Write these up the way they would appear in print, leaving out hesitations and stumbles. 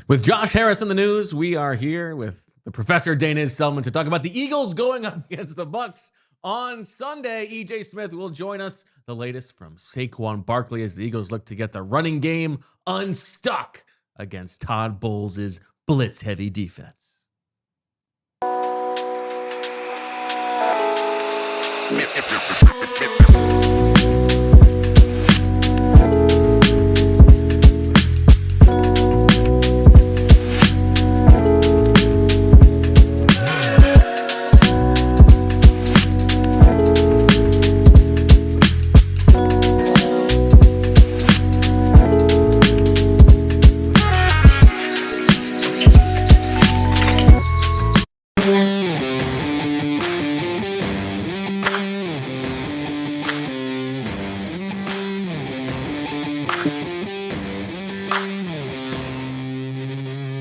With Josh Harris in the news, we are here with the Professor Deniz Selman to talk about the Eagles going up against the Bucks on Sunday. EJ Smith will join us. The latest from Saquon Barkley as the Eagles look to get the running game unstuck against Todd Bowles' blitz-heavy defense.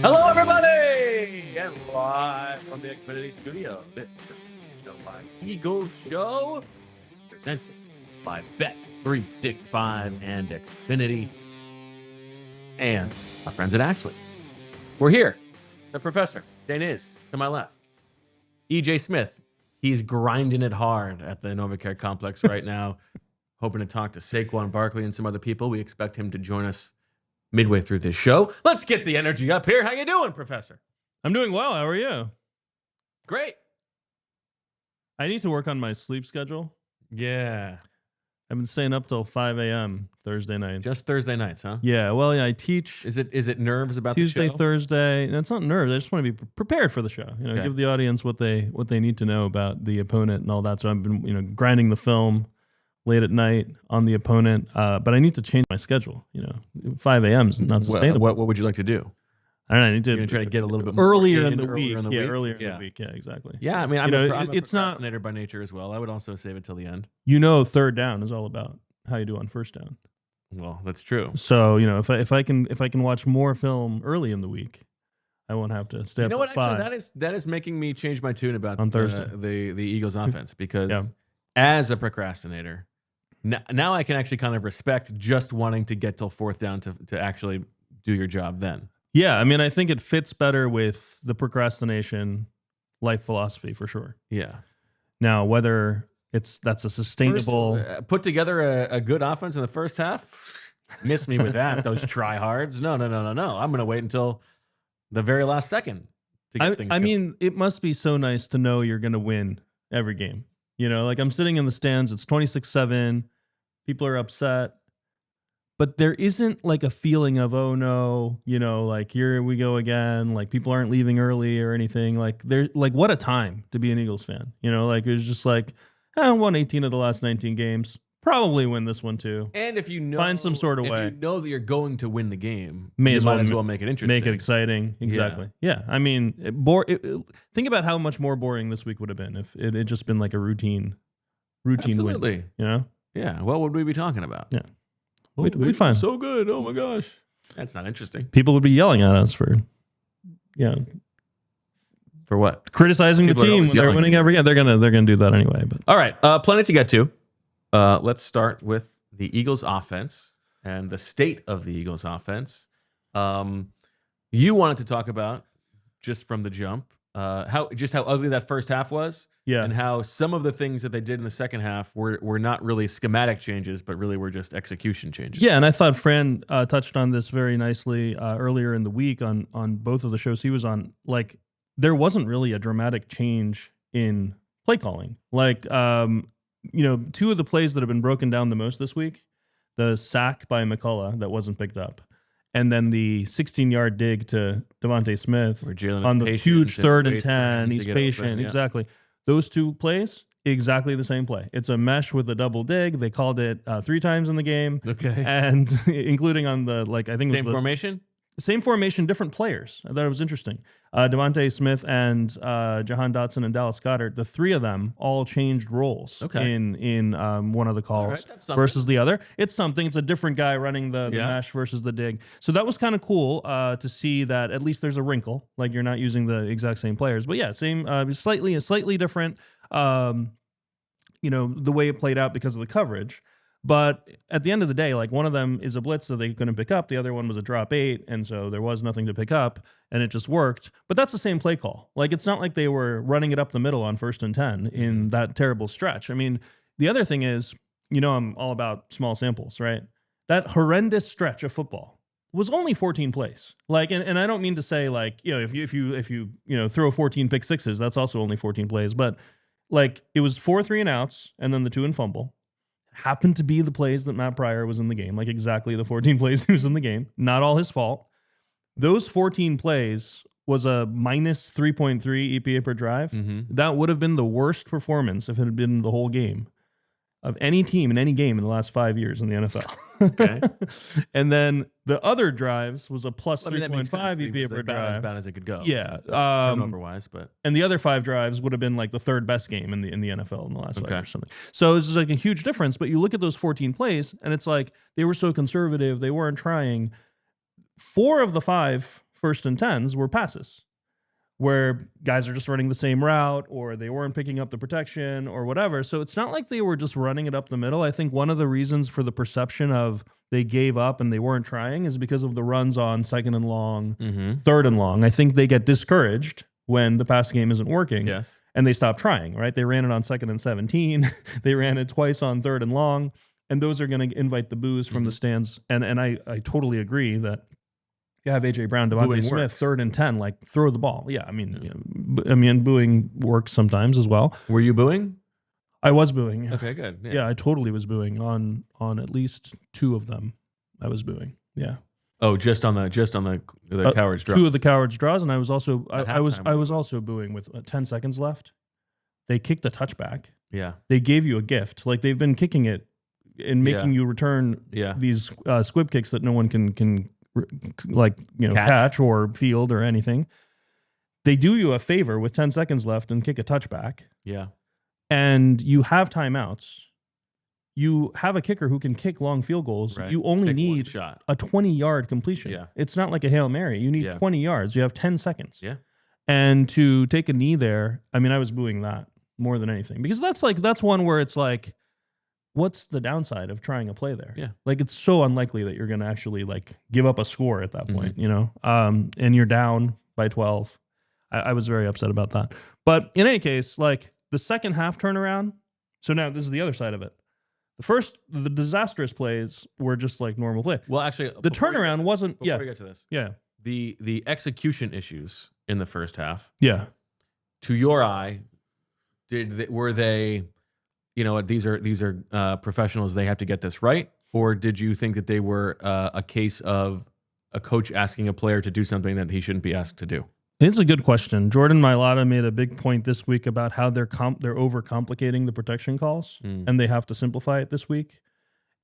Hello, everybody, and live from the Xfinity studio, this is the PHLY Eagles Show, presented by Bet365 and Xfinity, and my friends at Ashley. We're here. The Professor, Deniz, to my left. EJ Smith, he's grinding it hard at the NovaCare complex right now, hoping to talk to Saquon Barkley and some other people. We expect him to join us midway through this show. Let's get the energy up here. How you doing, Professor? I'm doing well. How are you? Great. I need to work on my sleep schedule. Yeah. I've been staying up till 5 a.m. Thursday nights. Just Thursday nights, huh? Yeah. Well, yeah, I teach. Is it nerves about Tuesday, the show? Thursday? No, it's not nerves. I just want to be prepared for the show. Okay. Give the audience what they need to know about the opponent and all that. So I've been grinding the film late at night on the opponent, but I need to change my schedule. 5 a.m. is not sustainable. What would you like to do? I don't know. I need to You're gonna try to get a little bit more earlier in the week. Earlier in the week. Yeah, exactly. Yeah, I mean, I'm a it's procrastinator by nature as well. I would also save it till the end. Third down is all about how you do on first down. Well, that's true. So if I can watch more film early in the week, I won't have to stay up at 5. Actually, that is making me change my tune about on Thursday the Eagles offense, because as a procrastinator, now I can actually kind of respect just wanting to get till fourth down to actually do your job then. Yeah, I mean, I think it fits better with the procrastination life philosophy for sure. Yeah. Now, whether that's a sustainable put together a good offense in the first half, miss me with that. Those tryhards. No. I'm going to wait until the very last second to get things going. I mean, it must be so nice to know you're going to win every game. Like I'm sitting in the stands. It's 26-7. People are upset. But there isn't like a feeling of, oh no, like here we go again. Like people aren't leaving early or anything. Like what a time to be an Eagles fan. Like it was just like, I won 18 of the last 19 games. Probably win this one too. And if you find some sort of way, if you know that you're going to win the game, might as well make it interesting, make it exciting. Exactly. Yeah. I mean, think about how much more boring this week would have been if it had just been like a routine Absolutely. win. Yeah. What would we be talking about? Yeah. We'd find so good. Oh my gosh, that's not interesting. People would be yelling at us for what? Criticizing the team when they're winning every game. They're gonna do that anyway. But all right, plenty to get to. Let's start with the Eagles offense and the state of the Eagles offense. You wanted to talk about just from the jump how ugly that first half was. Yeah. And how some of the things that they did in the second half were not really schematic changes, but really were just execution changes. Yeah, and I thought Fran touched on this very nicely earlier in the week on both of the shows he was on. Like, there wasn't really a dramatic change in play calling. Like, two of the plays that have been broken down the most this week, the sack by McCullough that wasn't picked up, and then the 16-yard dig to Devontae Smith on the huge 3rd and 10. He's patient, exactly. Those two plays, exactly the same play. It's a mesh with a double dig. They called it 3 times in the game. Okay. And including on the, I think same formation? Same formation, different players. I thought it was interesting. Devontae Smith and Jahan Dotson and Dallas Goedert, the 3 of them all changed roles in one of the calls versus the other. It's something. It's a different guy running the mesh versus the dig. So that was kind of cool to see that at least there's a wrinkle. Like you're not using the exact same players. But yeah, same, slightly different, the way it played out because of the coverage. But at the end of the day, like one of them is a blitz that they couldn't pick up. The other one was a drop 8. And so there was nothing to pick up and it just worked. But that's the same play call. Like it's not like they were running it up the middle on 1st and 10 in that terrible stretch. I mean, the other thing is, I'm all about small samples, right? That horrendous stretch of football was only 14 plays. Like, and I don't mean to say like, if you throw 14 pick sixes, that's also only 14 plays. But like it was 4 3 and outs and then the 2 and fumble. Happened to be the plays that Matt Pryor was in the game, like exactly the 14 plays he was in the game. Not all his fault. Those 14 plays was a minus 3.3 EPA per drive. That would have been the worst performance if it had been the whole game of any team in any game in the last 5 years in the NFL. Okay. And then the other drives was a plus 3.5 EPA per about drive. as bad as it could go. Yeah. Turnover-wise, but... And the other 5 drives would have been like the 3rd best game in the NFL in the last 5 years or something. So it's just like a huge difference. But you look at those 14 plays, and it's like they were so conservative, they weren't trying. 4 of the 5 1st and 10s were passes, where guys are just running the same route or they weren't picking up the protection or whatever. So it's not like they were just running it up the middle. I think one of the reasons for the perception of they gave up and they weren't trying is because of the runs on 2nd and long, 3rd and long. I think they get discouraged when the pass game isn't working and they stop trying, right? They ran it on 2nd and 17. They ran it twice on 3rd and long. And those are going to invite the boos from the stands. And I totally agree that you have AJ Brown, Devontae Smith, works. 3rd and 10, like throw the ball. Yeah, I mean, booing works sometimes as well. Were you booing? I was booing. Okay, good. Yeah, I totally was booing on at least 2 of them. I was booing. Yeah. Oh, just on the Cowards draws. 2 of the Cowards draws, and I was also I was also booing with 10 seconds left. They kicked a touchback. Yeah. They gave you a gift. Like they've been kicking it and making you return these squib kicks that no one can catch or field or anything. They do you a favor with 10 seconds left and kick a touchback. Yeah. And you have timeouts. You have a kicker who can kick long field goals. Right. You only need a 20-yard completion. Yeah. It's not like a Hail Mary. You need 20 yards. You have 10 seconds. Yeah. And to take a knee there, I mean, I was booing that more than anything because that's one where it's like, what's the downside of trying a play there? Yeah. Like it's so unlikely that you're going to actually like give up a score at that point, and you're down by 12. I was very upset about that. But in any case, like the second half turnaround. So now this is the other side of it. The disastrous plays were just like normal play. Well, actually, the turnaround wasn't. Before we get to this, the execution issues in the first half. Yeah. To your eye, were they? These are professionals. They have to get this right. Or did you think that they were a case of a coach asking a player to do something that he shouldn't be asked to do? It's a good question. Jordan Mailata made a big point this week about how they're overcomplicating the protection calls and they have to simplify it this week,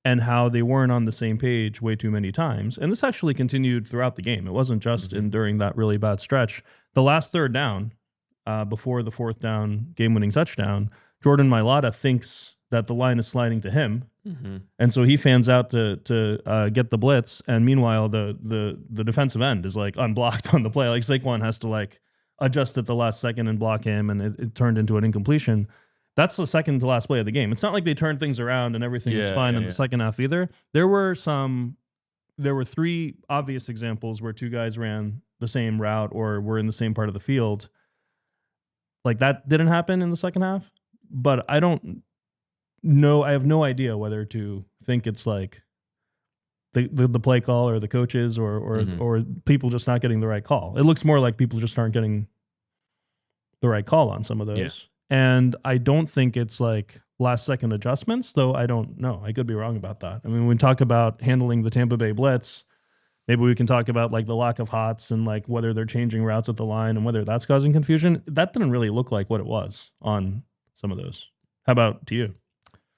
and how they weren't on the same page way too many times. And this actually continued throughout the game. It wasn't just during that really bad stretch. The last 3rd down, before the 4th down game-winning touchdown, Jordan Mailata thinks that the line is sliding to him, and so he fans out to get the blitz. And meanwhile, the defensive end is like unblocked on the play. Like Saquon has to like adjust at the last second and block him, and it turned into an incompletion. That's the second to last play of the game. It's not like they turned things around and everything was fine in the second half either. There were 3 obvious examples where 2 guys ran the same route or were in the same part of the field. Like that didn't happen in the second half. But I don't know. I have no idea whether to think it's like the play call or the coaches or people just not getting the right call. It looks more like people just aren't getting the right call on some of those. Yeah. And I don't think it's like last second adjustments, though. I don't know. I could be wrong about that. I mean, when we talk about handling the Tampa Bay blitz, maybe we can talk about like the lack of hots and like whether they're changing routes at the line and whether that's causing confusion. That didn't really look like what it was on some of those. How about to you?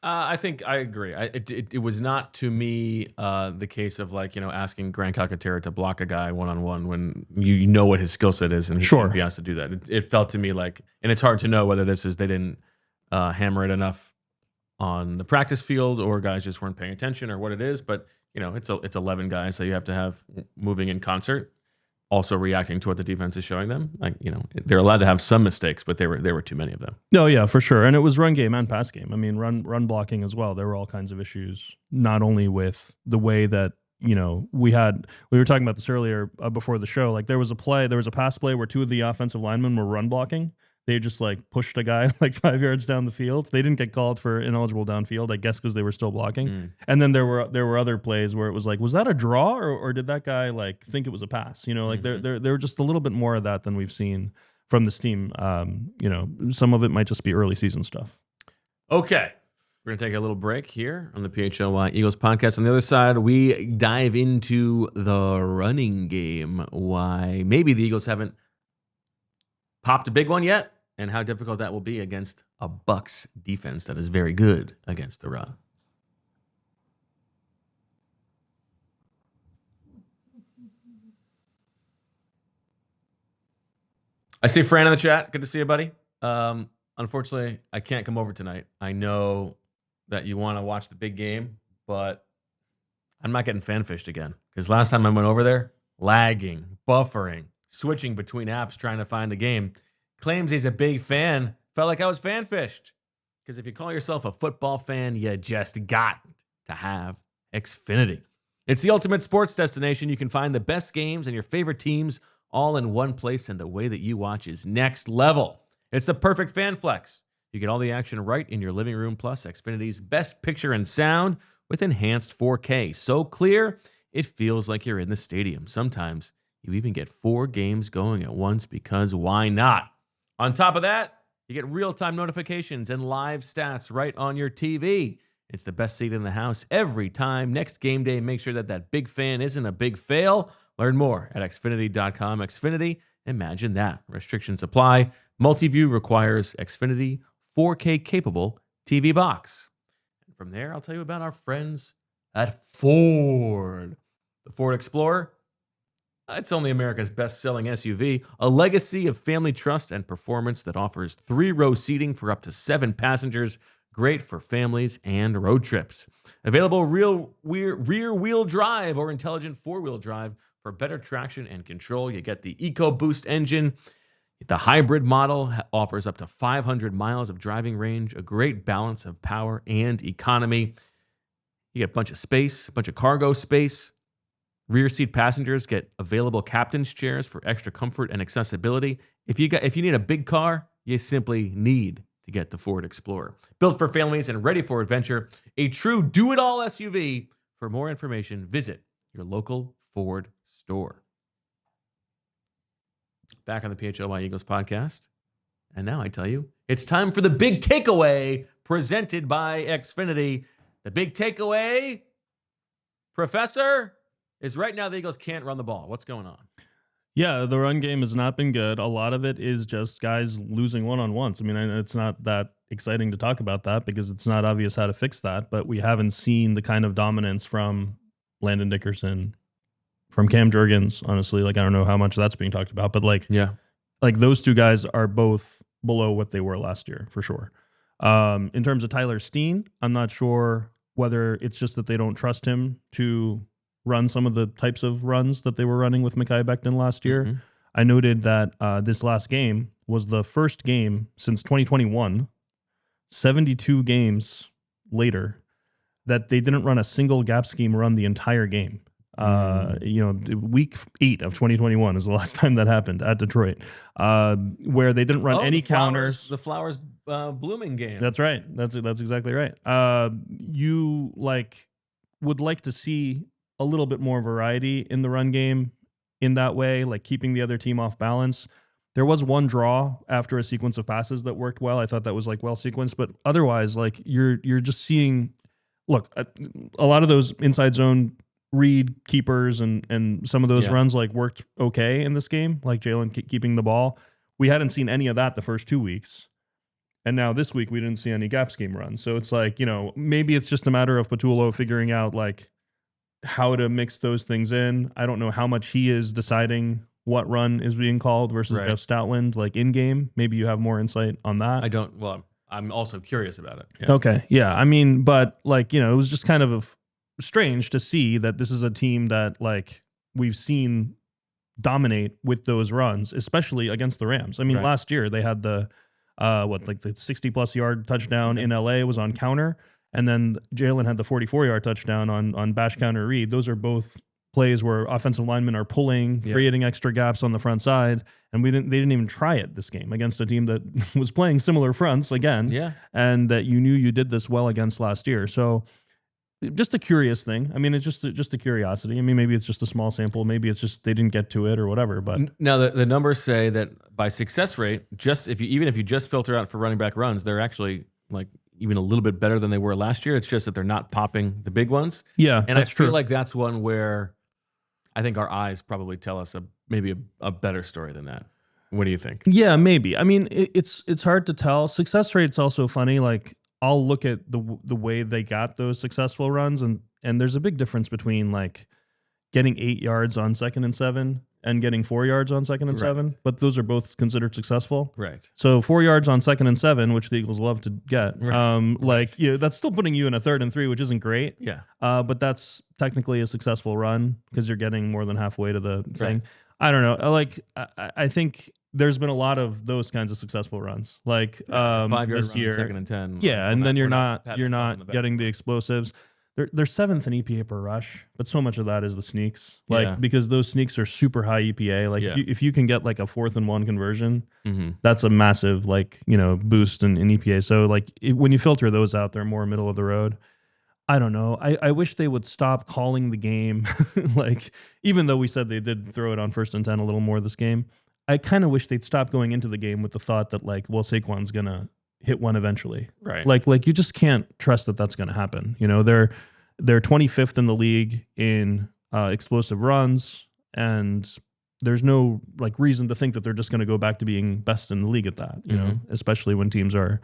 I think I agree. It was not to me the case of like, asking Grant Calcaterra to block a guy one-on-one when you know what his skill set is and he shouldn't be asked to do that. It felt to me like, and it's hard to know whether this is they didn't hammer it enough on the practice field or guys just weren't paying attention or what it is. But, it's 11 guys that you have to have moving in concert. also reacting to what the defense is showing them. Like, they're allowed to have some mistakes, but there were too many of them. No, yeah, for sure. And it was run game and pass game. I mean, run blocking as well. There were all kinds of issues, not only with the way that, we were talking about this earlier before the show. Like there was a pass play where two of the offensive linemen were run blocking. They just like pushed a guy like 5 yards down the field. They didn't get called for ineligible downfield, I guess, because they were still blocking. And then there were other plays where it was like, was that a draw or did that guy like think it was a pass? Like there were just a little bit more of that than we've seen from this team. Some of it might just be early season stuff. Okay. We're going to take a little break here on the PHLY Eagles podcast. On the other side, we dive into the running game. Why maybe the Eagles haven't popped a big one yet, and how difficult that will be against a Bucs defense that is very good against the run. I see Fran in the chat. Good to see you, buddy. Unfortunately, I can't come over tonight. I know that you want to watch the big game, but I'm not getting fan-fished again. Because last time I went over there, lagging, buffering, switching between apps, trying to find the game. Claims he's a big fan. Felt like I was fan-fished. Because if you call yourself a football fan, you just got to have Xfinity. It's the ultimate sports destination. You can find the best games and your favorite teams all in one place, and the way that you watch is next level. It's the perfect fan flex. You get all the action right in your living room, plus Xfinity's best picture and sound with enhanced 4K. So clear, it feels like you're in the stadium. Sometimes you even get 4 games going at once, because why not? On top of that, you get real-time notifications and live stats right on your TV. It's the best seat in the house every time. Next game day, make sure that big fan isn't a big fail. Learn more at Xfinity.com. Xfinity, imagine that. Restrictions apply. Multi-view requires Xfinity 4K capable TV box. And from there, I'll tell you about our friends at Ford. The Ford Explorer, it's only America's best-selling SUV, a legacy of family trust and performance that offers 3-row seating for up to 7 passengers. Great for families and road trips. Available rear-wheel drive or intelligent 4-wheel drive for better traction and control. You get the EcoBoost engine. The hybrid model offers up to 500 miles of driving range, a great balance of power and economy. You get a bunch of space, a bunch of cargo space. Rear seat passengers get available captain's chairs for extra comfort and accessibility. If you need a big car, you simply need to get the Ford Explorer. Built for families and ready for adventure, a true do-it-all SUV. For more information, visit your local Ford store. Back on the PHLY Eagles podcast. And now I tell you, it's time for the big takeaway presented by Xfinity. The big takeaway, Professor, is right now the Eagles can't run the ball. What's going on? Yeah, the run game has not been good. A lot of it is just guys losing one-on-ones. I mean, it's not that exciting to talk about that because it's not obvious how to fix that, but we haven't seen the kind of dominance from Landon Dickerson, from Cam Jurgens, honestly. Like, I don't know how much that's being talked about, but like those two guys are both below what they were last year, for sure. In terms of Tyler Steen, I'm not sure whether it's just that they don't trust him to run some of the types of runs that they were running with Mekhi Becton last year. Mm-hmm. I noted that this last game was the first game since 2021, 72 games later, that they didn't run a single gap scheme run the entire game. Week 8 of 2021 is the last time that happened at Detroit, where they didn't run any counters. The flowers blooming game. That's right. That's exactly right. You would like to see a little bit more variety in the run game in that way, like keeping the other team off balance. There was one draw after a sequence of passes that worked well. I thought that was well sequenced, but otherwise, you're just seeing, look, a lot of those inside zone read keepers and some of those runs worked okay in this game, like Jalen keeping the ball. We hadn't seen any of that the first 2 weeks. And now this week we didn't see any gap scheme runs. So it's maybe it's just a matter of Patullo figuring out how to mix those things in. I don't know how much he is deciding what run is being called versus Jeff Stoutland, in game. Maybe you have more insight on that. I don't. Well, I'm also curious about it. Yeah. Okay. Yeah. I mean, but it was just kind of strange to see that this is a team that we've seen dominate with those runs, especially against the Rams. I mean, last year they had the the 60+ yard touchdown in LA was on counter, and then Jalen had the 44-yard touchdown on bash counter read. Those are both plays where offensive linemen are pulling, creating extra gaps on the front side, and they didn't even try it this game against a team that was playing similar fronts again, and that you knew you did this well against last year. So just a curious thing. I mean, it's just a curiosity. I mean, maybe it's just a small sample. Maybe it's just they didn't get to it or whatever. But now the numbers say that by success rate, even if you just filter out for running back runs, they're actually like even a little bit better than they were last year. It's just that they're not popping the big ones. Yeah, and I feel like that's one where I think our eyes probably tell us maybe a better story than that. What do you think? Yeah, maybe. I mean, it's hard to tell. Success rate's also funny. Like, I'll look at the way they got those successful runs, and there's a big difference between like getting 8 yards on 2nd and 7 and getting 4 yards on 2nd and 7, but those are both considered successful. Right. So 4 yards on 2nd and 7, which the Eagles love to get, like that's still putting you in a 3rd and 3, which isn't great. Yeah. But that's technically a successful run because you're getting more than halfway to the thing. I don't know. Like I think there's been a lot of those kinds of successful runs, like 5 yards this year, 2nd and 10. Yeah, and then you're not getting the explosives. They're 7th in EPA per rush, but so much of that is the sneaks, like because those sneaks are super high EPA. Like if you can get like a 4th and 1 conversion, that's a massive boost in EPA. So like when you filter those out, they're more middle of the road. I don't know. I wish they would stop calling the game. Like even though we said they did throw it on 1st and 10 a little more this game, I kind of wish they'd stop going into the game with the thought that like, well, Saquon's gonna hit one eventually. Right. Like you just can't trust that that's going to happen. You know, they're 25th in the league in explosive runs, and there's no like reason to think that they're just going to go back to being best in the league at that, you know, especially when teams are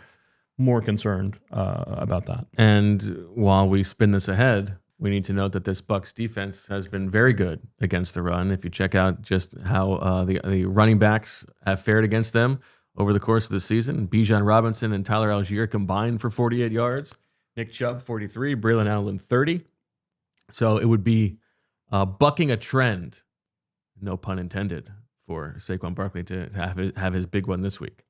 more concerned about that. And while we spin this ahead, we need to note that this Bucs defense has been very good against the run. If you check out just how the running backs have fared against them over the course of the season, Bijan Robinson and Tyler Algier combined for 48 yards. Nick Chubb, 43. Braylon Allen, 30. So it would be bucking a trend, no pun intended, for Saquon Barkley to have his big one this week.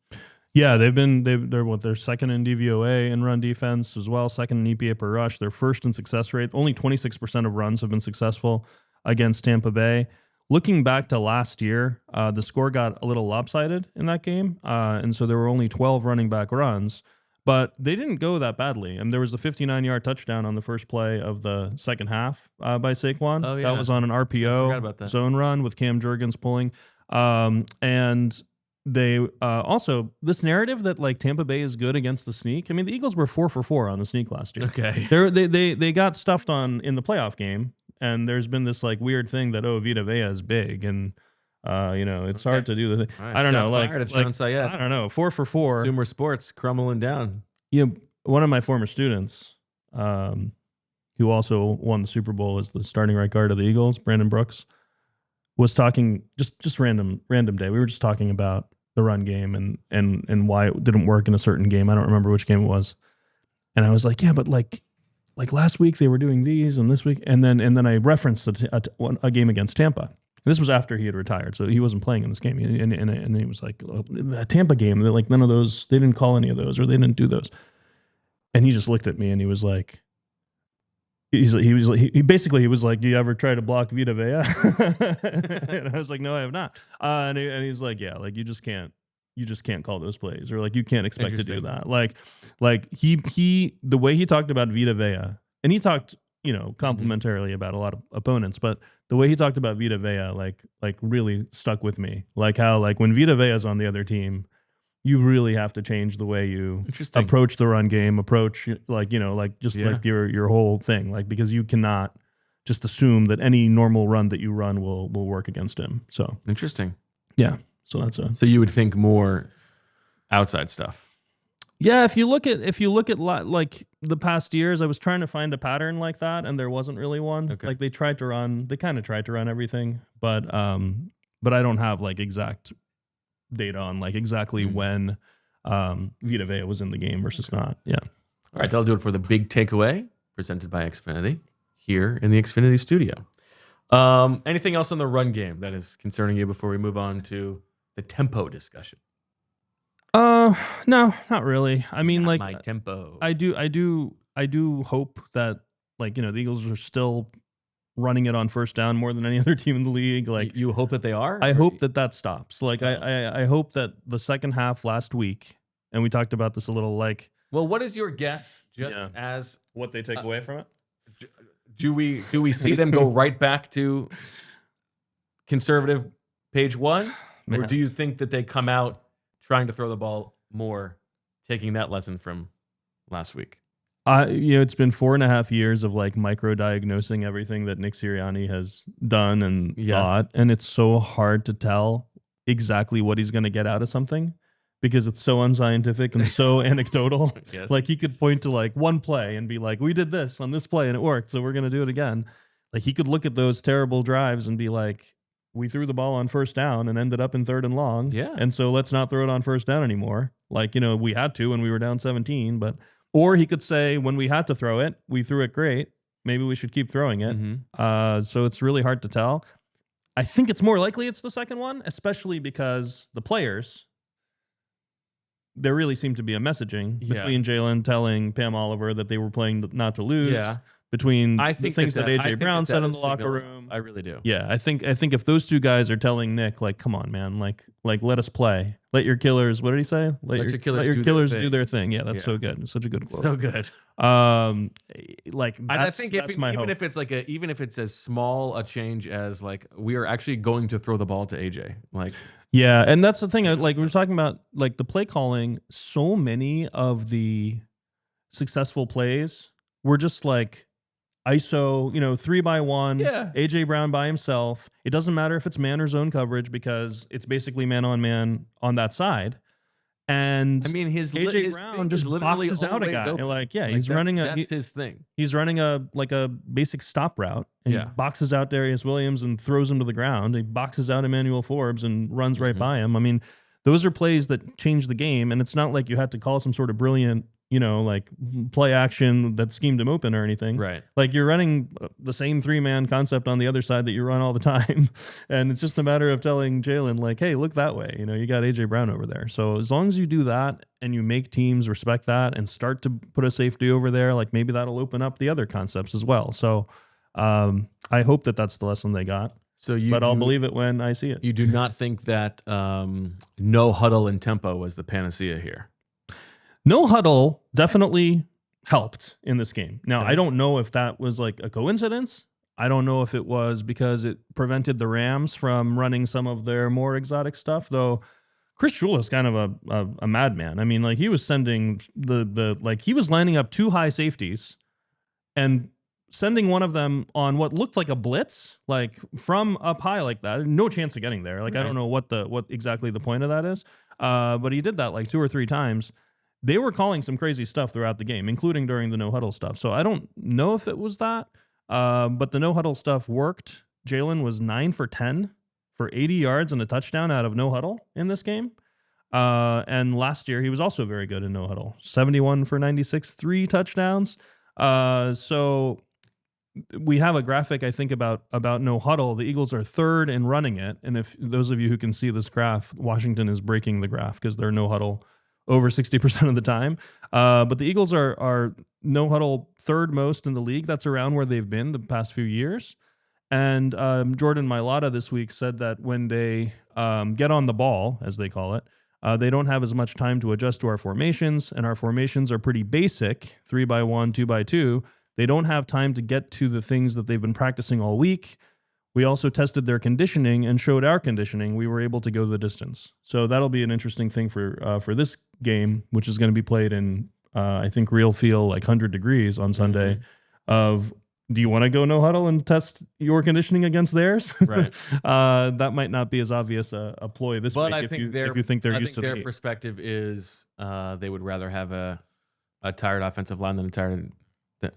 Yeah, they're 2nd in DVOA in run defense as well, 2nd in EPA per rush. They're 1st in success rate. Only 26% of runs have been successful against Tampa Bay. Looking back to last year, the score got a little lopsided in that game, and so there were only 12 running back runs, but they didn't go that badly. And there was a 59-yard touchdown on the first play of the second half by Saquon. Oh, yeah. That was on an RPO zone run with Cam Jurgens pulling. And they also, this narrative that like Tampa Bay is good against the sneak. I mean, the Eagles were 4 for 4 on the sneak last year. Okay. They got stuffed in the playoff game. And there's been this like weird thing that Vita Vea is big, and it's hard to do the thing. Right. I don't know, I don't know, 4 for 4. Consumer Sports crumbling down. One of my former students, who also won the Super Bowl as the starting right guard of the Eagles, Brandon Brooks, was talking just random day. We were just talking about the run game and why it didn't work in a certain game. I don't remember which game it was, and I was like, yeah, but like last week they were doing these, and this week, and then I referenced a game against Tampa. This was after he had retired, so he wasn't playing in this game. And he was like, the Tampa game, they're like, none of those, they didn't call any of those, or they didn't do those. And he just looked at me and he was like, he basically was like, do you ever try to block Vita Vea? And I was like, no, I have not. And he's like, yeah, like you just can't call those plays, or like you can't expect to do that. Like he the way he talked about Vita Vea, and he talked complimentarily about a lot of opponents, but the way he talked about Vita Vea like really stuck with me. Like how like when Vita Vea is on the other team, you really have to change the way you approach the run game, approach like your whole thing, like because you cannot just assume that any normal run that you run will work against him. So interesting. Yeah. So so you would think more outside stuff. Yeah, if you look at like the past years, I was trying to find a pattern like that, and there wasn't really one. Okay. Like they kind of tried to run everything, but I don't have like exact data on like exactly when Vita Vea was in the game versus not. Yeah. All right, that'll do it for the big takeaway presented by Xfinity here in the Xfinity studio. Anything else on the run game that is concerning you before we move on to the tempo discussion? No, not really. I mean, Not like, my tempo. I do hope that, like, the Eagles are still running it on first down more than any other team in the league. Like, you hope that they are? I hope that stops. Like, I hope that the second half last week, and we talked about this a little, like, well, what is your guess? Just as what they take away from it? Do we see them go right back to conservative page one, or do you think that they come out trying to throw the ball more, taking that lesson from last week? It's been 4.5 years of like micro-diagnosing everything that Nick Sirianni has done and thought, and it's so hard to tell exactly what he's going to get out of something because it's so unscientific and so anecdotal. Yes. Like, he could point to like one play and be like, we did this on this play and it worked, so we're going to do it again. Like, he could look at those terrible drives and be like, we threw the ball on first down and ended up in 3rd and long. Yeah. And so let's not throw it on first down anymore. Like, we had to when we were down 17, but... Or he could say, when we had to throw it, we threw it great. Maybe we should keep throwing it. Mm-hmm. So it's really hard to tell. I think it's more likely it's the second one, especially because the players, there really seemed to be a messaging between Jalen telling Pam Oliver that they were playing not to lose. Yeah. Between the things that AJ Brown said in the locker room. I really do. Yeah, I think if those two guys are telling Nick, like, come on, man, like let us play. Let your killers, what did he say? Let your killers do their thing. Yeah, that's so good. It's such a good quote. So good. Like, and I think even if it's as small a change as like we are actually going to throw the ball to AJ, like. Yeah, and that's the thing. Like, we were talking about, like, the play calling. So many of the successful plays were just like ISO, 3-by-1, AJ Brown by himself. It doesn't matter if it's man or zone coverage because it's basically man on man on that side. And I mean, AJ Brown just boxes out a guy. Like, he's running that's his thing. He's running a basic stop route and he boxes out Darius Williams and throws him to the ground. He boxes out Emmanuel Forbes and runs right by him. I mean, those are plays that change the game, and it's not like you had to call some sort of brilliant, like play action that schemed him open or anything. Right. Like, you're running the same 3-man concept on the other side that you run all the time. And it's just a matter of telling Jalen, like, hey, look that way. You got AJ Brown over there. So as long as you do that and you make teams respect that and start to put a safety over there, like, maybe that'll open up the other concepts as well. So I hope that that's the lesson they got. But I'll believe it when I see it. You do not think that no huddle and tempo was the panacea here? No huddle definitely helped in this game. Now, I don't know if that was like a coincidence. I don't know if it was because it prevented the Rams from running some of their more exotic stuff, though. Chris Shula is kind of a madman. I mean, like, he was sending he was lining up 2 high safeties and sending one of them on what looked like a blitz, like from up high like that. No chance of getting there. Like, I don't know what exactly the point of that is. But he did that like 2 or 3 times. They were calling some crazy stuff throughout the game, including during the no-huddle stuff. So I don't know if it was that, but the no-huddle stuff worked. Jalen was 9 for 10 for 80 yards and a touchdown out of no-huddle in this game. And last year, he was also very good in no-huddle. 71 for 96, 3 touchdowns. So we have a graphic, I think, about no-huddle. The Eagles are 3rd in running it. And if those of you who can see this graph, Washington is breaking the graph because they're no-huddle over 60% of the time. But the Eagles are no huddle 3rd most in the league. That's around where they've been the past few years. And Jordan Mailata this week said that when they get on the ball, as they call it, they don't have as much time to adjust to our formations, and our formations are pretty basic, 3-by-1, 2-by-2. They don't have time to get to the things that they've been practicing all week. We also tested their conditioning and showed our conditioning. We were able to go the distance. So that'll be an interesting thing for this game, which is going to be played in, I think, real feel like 100 degrees on Sunday. Of, do you want to go no huddle and test your conditioning against theirs? Right. That might not be as obvious a ploy this week if you think they're used to their perspective is they would rather have a tired offensive line than a tired.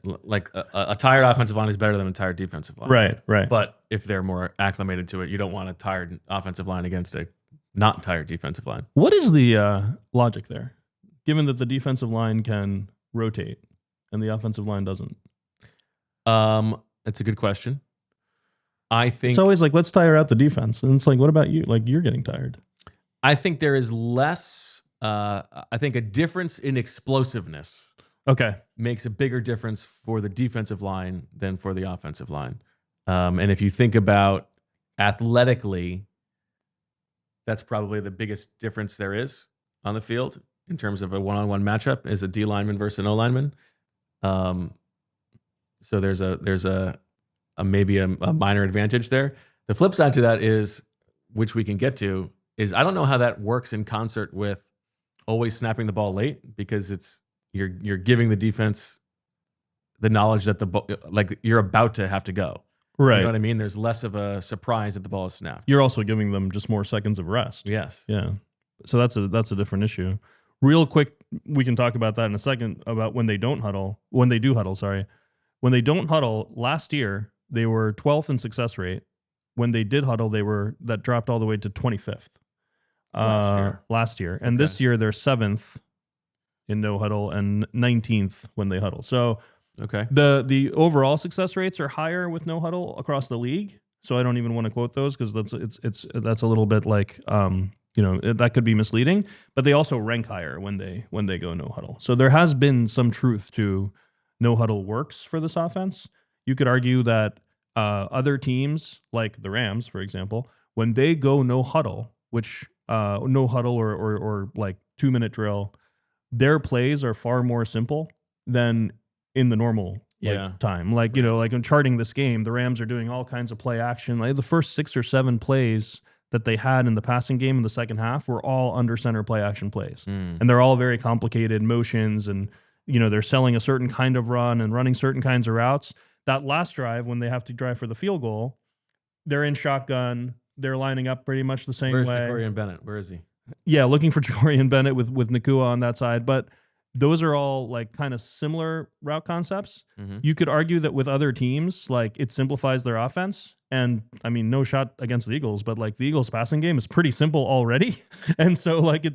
Like a tired offensive line is better than a tired defensive line. Right. But if they're more acclimated to it, you don't want a tired offensive line against a not tired defensive line. What is the logic there, given that the defensive line can rotate and the offensive line doesn't? That's a good question. I think It's always like, let's tire out the defense. And it's like, what about you? Like, you're getting tired. I think there is less, I think a difference in explosiveness Okay. makes a bigger difference for the defensive line than for the offensive line. And if you think about athletically, that's probably the biggest difference there is on the field in terms of a one-on-one matchup is a D lineman versus an O lineman. So there's a maybe a minor advantage there. The flip side to that is, which we can get to, is I don't know how that works in concert with always snapping the ball late, because it's you're giving the defense the knowledge that like you're about to have to go. Right. You know what I mean? There's less of a surprise that the ball is snapped. You're also giving them just more seconds of rest. Yes. Yeah. So that's a different issue. Real quick, we can talk about that in a second, about when they don't huddle. When they do huddle, sorry. When they don't huddle, last year they were 12th in success rate. When they did huddle, that dropped all the way to 25th. Last year. And this year they're 7th in no huddle and 19th when they huddle. So okay, the overall success rates are higher with no huddle across the league. So I don't even want to quote those, because that's a little bit like that could be misleading. But they also rank higher when they go no huddle. So there has been some truth to no huddle works for this offense. You could argue that other teams like the Rams, for example, when they go no huddle, which no huddle or like 2-minute drill, their plays are far more simple than in the normal time. Like, like in charting this game, the Rams are doing all kinds of play action. Like the first 6 or 7 plays that they had in the passing game in the second half were all under center play action plays. And they're all very complicated motions, and they're selling a certain kind of run and running certain kinds of routes. That last drive, when they have to drive for the field goal, they're in shotgun. They're lining up pretty much the same way. Where's Jacorian Bennett? Where is he? Yeah, looking for Jacorian Bennett with Nakua on that side. But those are all like kind of similar route concepts. You could argue that with other teams, like it simplifies their offense. And I mean, no shot against the Eagles, but like the Eagles passing game is pretty simple already. And so like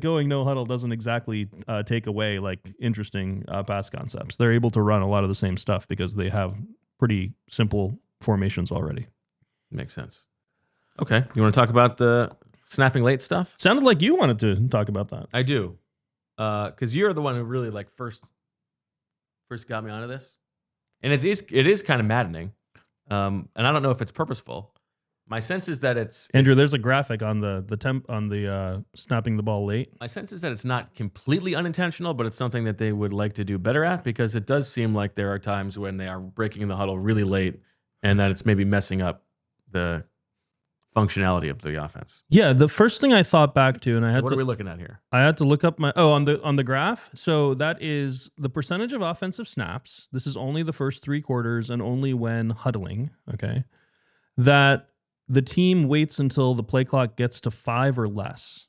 going no huddle doesn't exactly take away like interesting pass concepts. They're able to run a lot of the same stuff because they have pretty simple formations already. Makes sense. Okay. You want to talk about the snapping late stuff? Sounded like you wanted to talk about that. I do. Because you're the one who really like first got me onto this. And it is kind of maddening. And I don't know if it's purposeful. My sense is that it's Andrew, there's a graphic on the snapping the ball late. My sense is that it's not completely unintentional, but it's something that they would like to do better at, because it does seem like there are times when they are breaking the huddle really late, and that it's maybe messing up the functionality of the offense. Yeah, the first thing I thought back to, and what are we looking at here? I had to look up on the graph. So that is the percentage of offensive snaps. This is only the first 3 quarters and only when huddling. Okay, that the team waits until the play clock gets to 5 or less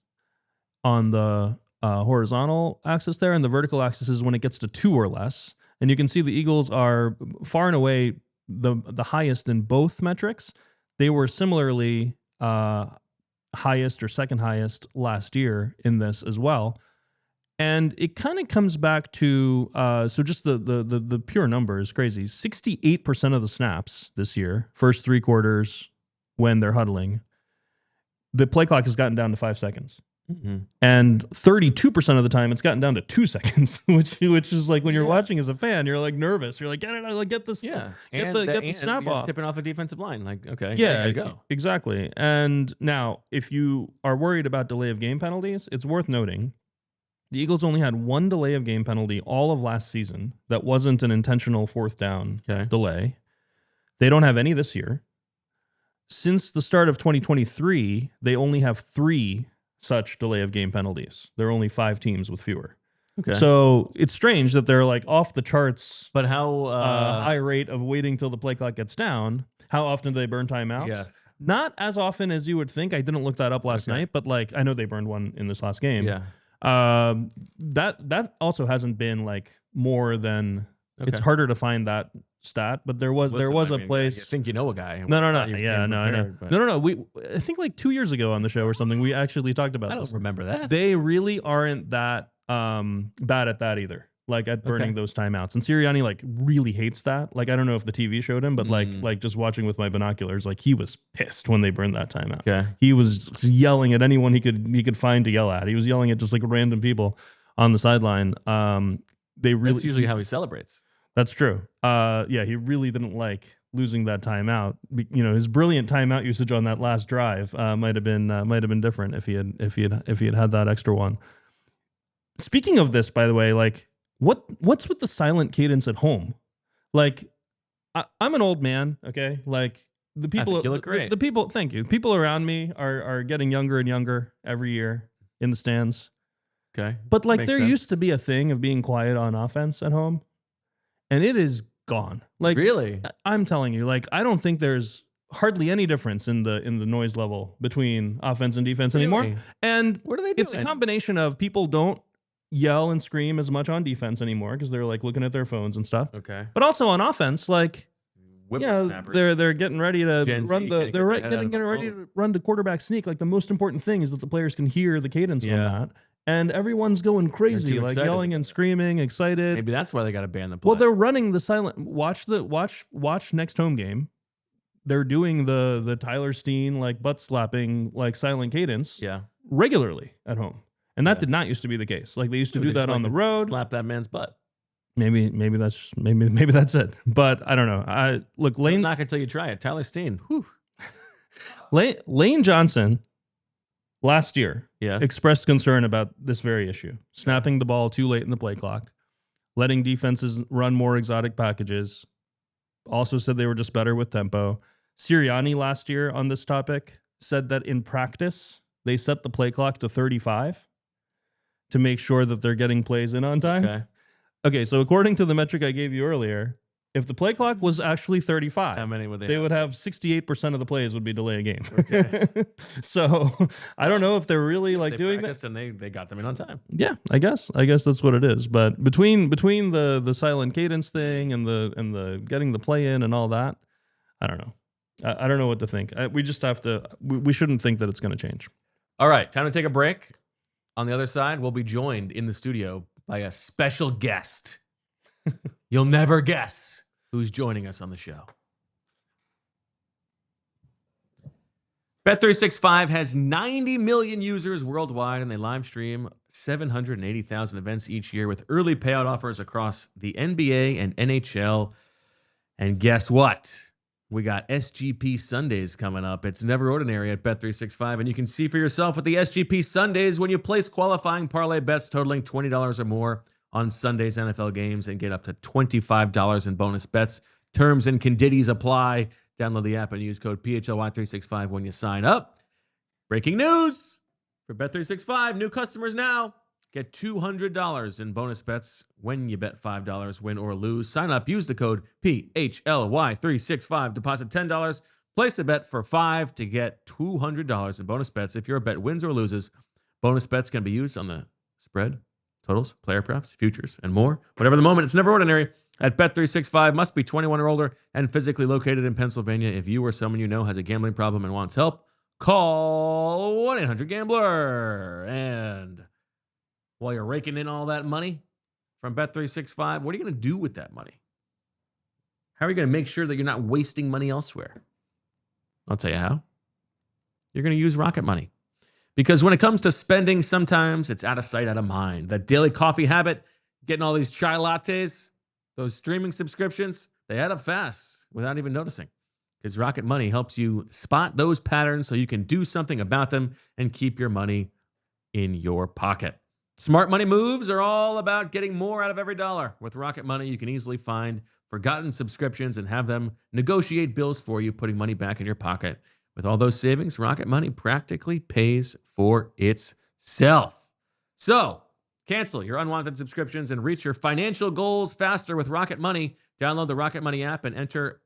on the horizontal axis there, and the vertical axis is when it gets to 2 or less. And you can see the Eagles are far and away the highest in both metrics. They were similarly highest or second highest last year in this as well. And it kind of comes back to so just the pure number is crazy. 68% of the snaps this year, first 3 quarters when they're huddling, the play clock has gotten down to 5 seconds. And 32% of the time it's gotten down to 2 seconds, which is like when you're watching as a fan, you're like nervous. You're like, get this, get the snap off. Tipping off a defensive line, like okay, yeah, go exactly. And now, if you are worried about delay of game penalties, it's worth noting the Eagles only had 1 delay of game penalty all of last season that wasn't an intentional 4th down delay. They don't have any this year. Since the start of 2023, they only have 3 such delay of game penalties. There are only 5 teams with fewer. Okay. So it's strange that they're like off the charts, but how high rate of waiting till the play clock gets down. How often do they burn timeouts? Yes. Not as often as you would think. I didn't look that up last night, but like I know they burned one in this last game. Yeah. That also hasn't been like more than. It's harder to find that stat, but there was a place. I think you know a guy. No. Yeah, no, I know. No. I think like 2 years ago on the show or something, we actually talked about. I don't remember that. They really aren't that bad at that either. like at burning those timeouts. And Sirianni like really hates that. Like I don't know if the TV showed him, but like just watching with my binoculars, like he was pissed when they burned that timeout. Okay. He was yelling at anyone he could find to yell at. He was yelling at just like random people on the sideline. That's usually how he celebrates. That's true. Yeah, he really didn't like losing that timeout. You know, his brilliant timeout usage on that last drive might have been different if he had that extra one. Speaking of this, by the way, like what's with the silent cadence at home? Like I'm an old man, okay? Like the people, you look great. The people, thank you. People around me are getting younger and younger every year in the stands. Okay, but like there used to be a thing of being quiet on offense at home, and it is gone. Like really, I'm telling you, like I don't think there's hardly any difference in the noise level between offense and defense anymore. And what are they doing? It's a combination of people don't yell and scream as much on defense anymore because they're like looking at their phones and stuff. Okay. But also on offense, like they're getting ready to run getting ready to run the quarterback sneak. Like the most important thing is that the players can hear the cadence on that. And everyone's going crazy, like yelling and screaming, excited. Maybe that's why they got to ban the play. Well, they're running the silent watch next home game. They're doing the Tyler Steen like butt slapping like silent cadence regularly at home. And that did not used to be the case. Like they used to do that on the road. Slap that man's butt. Maybe that's it. But I don't know. Look, Lane. Knock until you try it. Tyler Steen. Whew. Lane Johnson last year expressed concern about this very issue. Snapping the ball too late in the play clock, letting defenses run more exotic packages. Also said they were just better with tempo. Sirianni last year on this topic said that in practice, they set the play clock to 35. To make sure that they're getting plays in on time. Okay, so according to the metric I gave you earlier, if the play clock was actually 35, how many would they would have 68% of the plays would be delay a game. Okay. So I don't know if they're really like doing that. And they got them in on time. Yeah, I guess that's what it is. But between the silent cadence thing and the getting the play in and all that, I don't know. I don't know what to think. We just have to. We shouldn't think that it's going to change. All right, time to take a break. On the other side, we'll be joined in the studio by a special guest. You'll never guess who's joining us on the show. Bet365 has 90 million users worldwide, and they live stream 780,000 events each year with early payout offers across the NBA and NHL. And guess what? We got SGP Sundays coming up. It's never ordinary at Bet365, and you can see for yourself with the SGP Sundays when you place qualifying parlay bets totaling $20 or more on Sunday's NFL games and get up to $25 in bonus bets. Terms and conditions apply. Download the app and use code PHLY365 when you sign up. Breaking news for Bet365. New customers now get $200 in bonus bets when you bet $5, win or lose. Sign up, use the code PHLY365, deposit $10, place a bet for $5 to get $200 in bonus bets. If your bet wins or loses, bonus bets can be used on the spread, totals, player props, futures, and more. Whatever the moment, it's never ordinary. At Bet365, must be 21 or older and physically located in Pennsylvania. If you or someone you know has a gambling problem and wants help, call 1-800-GAMBLER. And while you're raking in all that money from Bet365, what are you going to do with that money? How are you going to make sure that you're not wasting money elsewhere? I'll tell you how. You're going to use Rocket Money. Because when it comes to spending, sometimes it's out of sight, out of mind. That daily coffee habit, getting all these chai lattes, those streaming subscriptions, they add up fast without even noticing. Because Rocket Money helps you spot those patterns so you can do something about them and keep your money in your pocket. Smart money moves are all about getting more out of every dollar. With Rocket Money, you can easily find forgotten subscriptions and have them negotiate bills for you, putting money back in your pocket. With all those savings, Rocket Money practically pays for itself. So, cancel your unwanted subscriptions and reach your financial goals faster with Rocket Money. Download the Rocket Money app and enter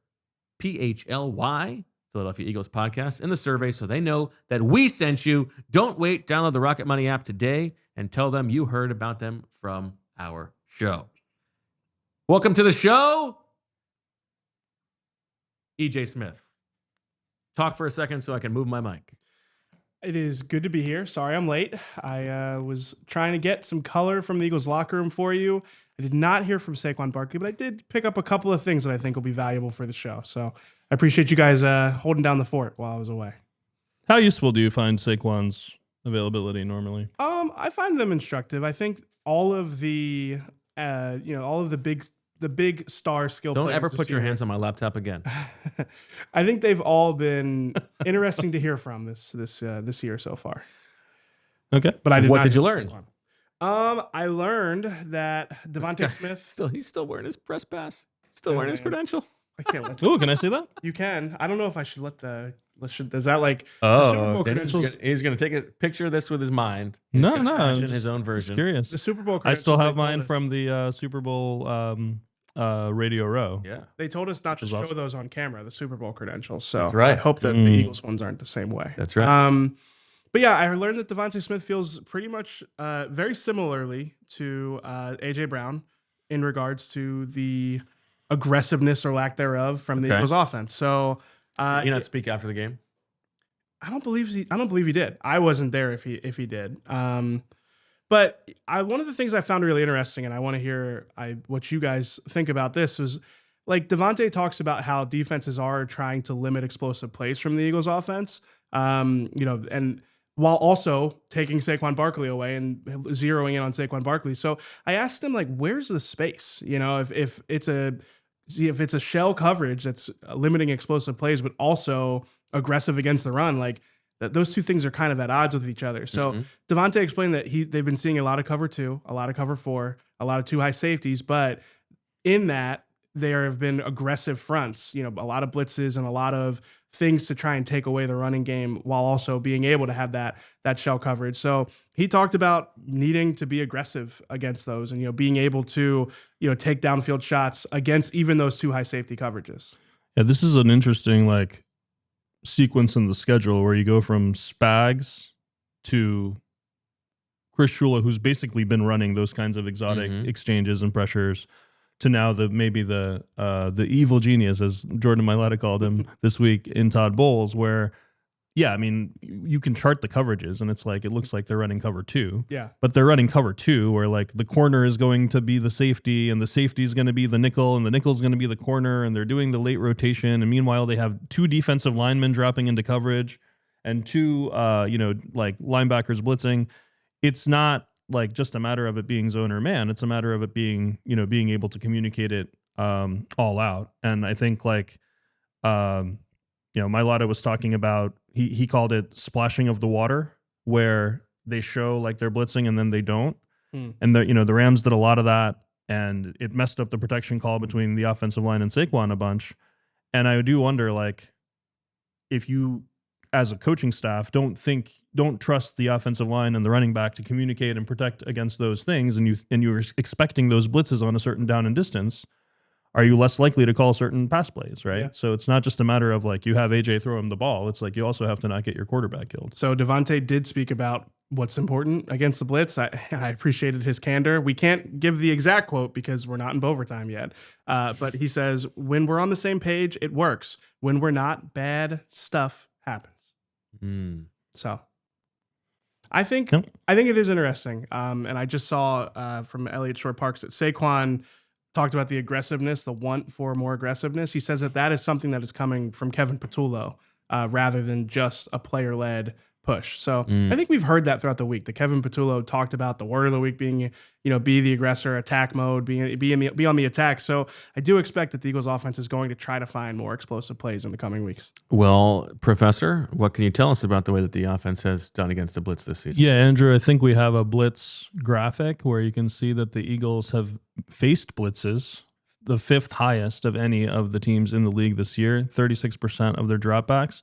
PHLY, Philadelphia Eagles Podcast, in the survey so they know that we sent you. Don't wait. Download the Rocket Money app today and tell them you heard about them from our show. Welcome to the show, EJ Smith. Talk for a second so I can move my mic. It is good to be here. Sorry I'm late. I was trying to get some color from the Eagles locker room for you. I did not hear from Saquon Barkley, but I did pick up a couple of things that I think will be valuable for the show. So I appreciate you guys holding down the fort while I was away. How useful do you find Saquon's availability normally? I find them instructive. I think all of the all of the big star skill Don't players ever this put your year, hands on my laptop again. I think they've all been interesting to hear from this year so far. Okay. But I did What not did you hear learn? from Saquon. I heard that Devontae Smith. He's still wearing his press pass. Still wearing his man. credential. I can't let Ooh, can I see that? you can. I don't know if I should let the. Is that like Oh, Super Bowl Deniz credentials? he's gonna take a picture of this with his mind. No, He's gonna no, I'm fashion just- his own Just version. curious. The Super Bowl I credentials. still they have told mine us- from the Super Bowl Radio Row. Yeah, They told us not to is show awesome. those on camera, the Super Bowl credentials. So That's right. I hope that the Eagles ones aren't the same way. that's right. But yeah, I learned that Devontae Smith feels pretty much very similarly to AJ Brown in regards to the aggressiveness or lack thereof from the Okay. Eagles offense. So Did he not speak after the game? I don't believe he did. I wasn't there if he did. But one of the things I found really interesting, and I want to hear what you guys think about this, was like Devontae talks about how defenses are trying to limit explosive plays from the Eagles offense. And while also taking Saquon Barkley away and zeroing in on Saquon Barkley. So I asked him, like, where's the space? You know, if it's a shell coverage that's limiting explosive plays, but also aggressive against the run, like those two things are kind of at odds with each other. So Devontae explained that they've been seeing a lot of cover 2, a lot of cover 4, a lot of 2 high safeties, but in that there have been aggressive fronts, a lot of blitzes and a lot of things to try and take away the running game while also being able to have that shell coverage. So he talked about needing to be aggressive against those and, being able to, take downfield shots against even those 2 high safety coverages. Yeah, this is an interesting sequence in the schedule where you go from Spags to Chris Shula, who's basically been running those kinds of exotic exchanges and pressures, to now the evil genius, as Jordan Mailata called him this week, in Todd Bowles, where, yeah, I mean, you can chart the coverages and it's like, it looks like they're running cover 2. Yeah. But they're running cover 2 where like the corner is going to be the safety and the safety is going to be the nickel and the nickel is going to be the corner, and they're doing the late rotation. And meanwhile, they have 2 defensive linemen dropping into coverage and 2 linebackers blitzing. It's not like just a matter of it being zone or man. It's a matter of it being, being able to communicate it all out. And I think Mailata was talking about, he called it splashing of the water, where they show like they're blitzing and then they don't. And the Rams did a lot of that, and it messed up the protection call between the offensive line and Saquon a bunch. And I do wonder, like, if you as a coaching staff don't trust the offensive line and the running back to communicate and protect against those things, and you're expecting those blitzes on a certain down and distance, are you less likely to call certain pass plays, right? Yeah. So it's not just a matter of like you have AJ throw him the ball. It's like you also have to not get your quarterback killed. So Devontae did speak about what's important against the blitz. I appreciated his candor. We can't give the exact quote because we're not in overtime yet. But he says, when we're on the same page, it works. When we're not, bad stuff happens. So I think it is interesting. And I just saw from Elliott Short Parks that Saquon talked about the aggressiveness, the want for more aggressiveness. He says that is something that is coming from Kevin Patullo rather than just a player-led push. So I think we've heard that throughout the week. That Kevin Patullo talked about the word of the week being, be the aggressor, attack mode, be on the attack. So I do expect that the Eagles offense is going to try to find more explosive plays in the coming weeks. Well, Professor, what can you tell us about the way that the offense has done against the blitz this season? Yeah, Andrew, I think we have a blitz graphic where you can see that the Eagles have faced blitzes, the 5th highest of any of the teams in the league this year, 36% of their dropbacks,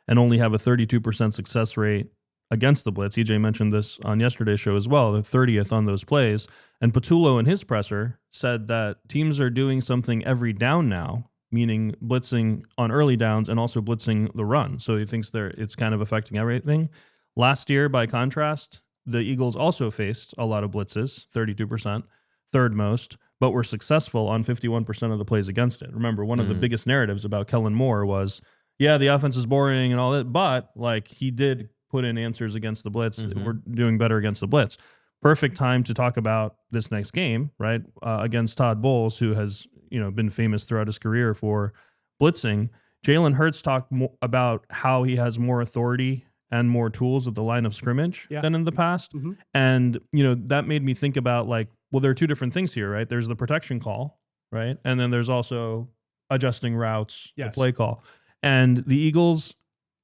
and only have a 32% success rate against the blitz. EJ mentioned this on yesterday's show as well, the 30th on those plays. And Patullo in his presser said that teams are doing something every down now, meaning blitzing on early downs and also blitzing the run. So he thinks it's kind of affecting everything. Last year, by contrast, the Eagles also faced a lot of blitzes, 32%, 3rd most, but were successful on 51% of the plays against it. Remember, one of the biggest narratives about Kellen Moore was, yeah, the offense is boring and all that, but like he did put in answers against the blitz. We're doing better against the blitz. Perfect time to talk about this next game, right? Against Todd Bowles, who has been famous throughout his career for blitzing. Jalen Hurts talked about how he has more authority and more tools at the line of scrimmage than in the past. And, that made me think about there are two different things here, right? There's the protection call, right? And then there's also adjusting routes, the play call. And the Eagles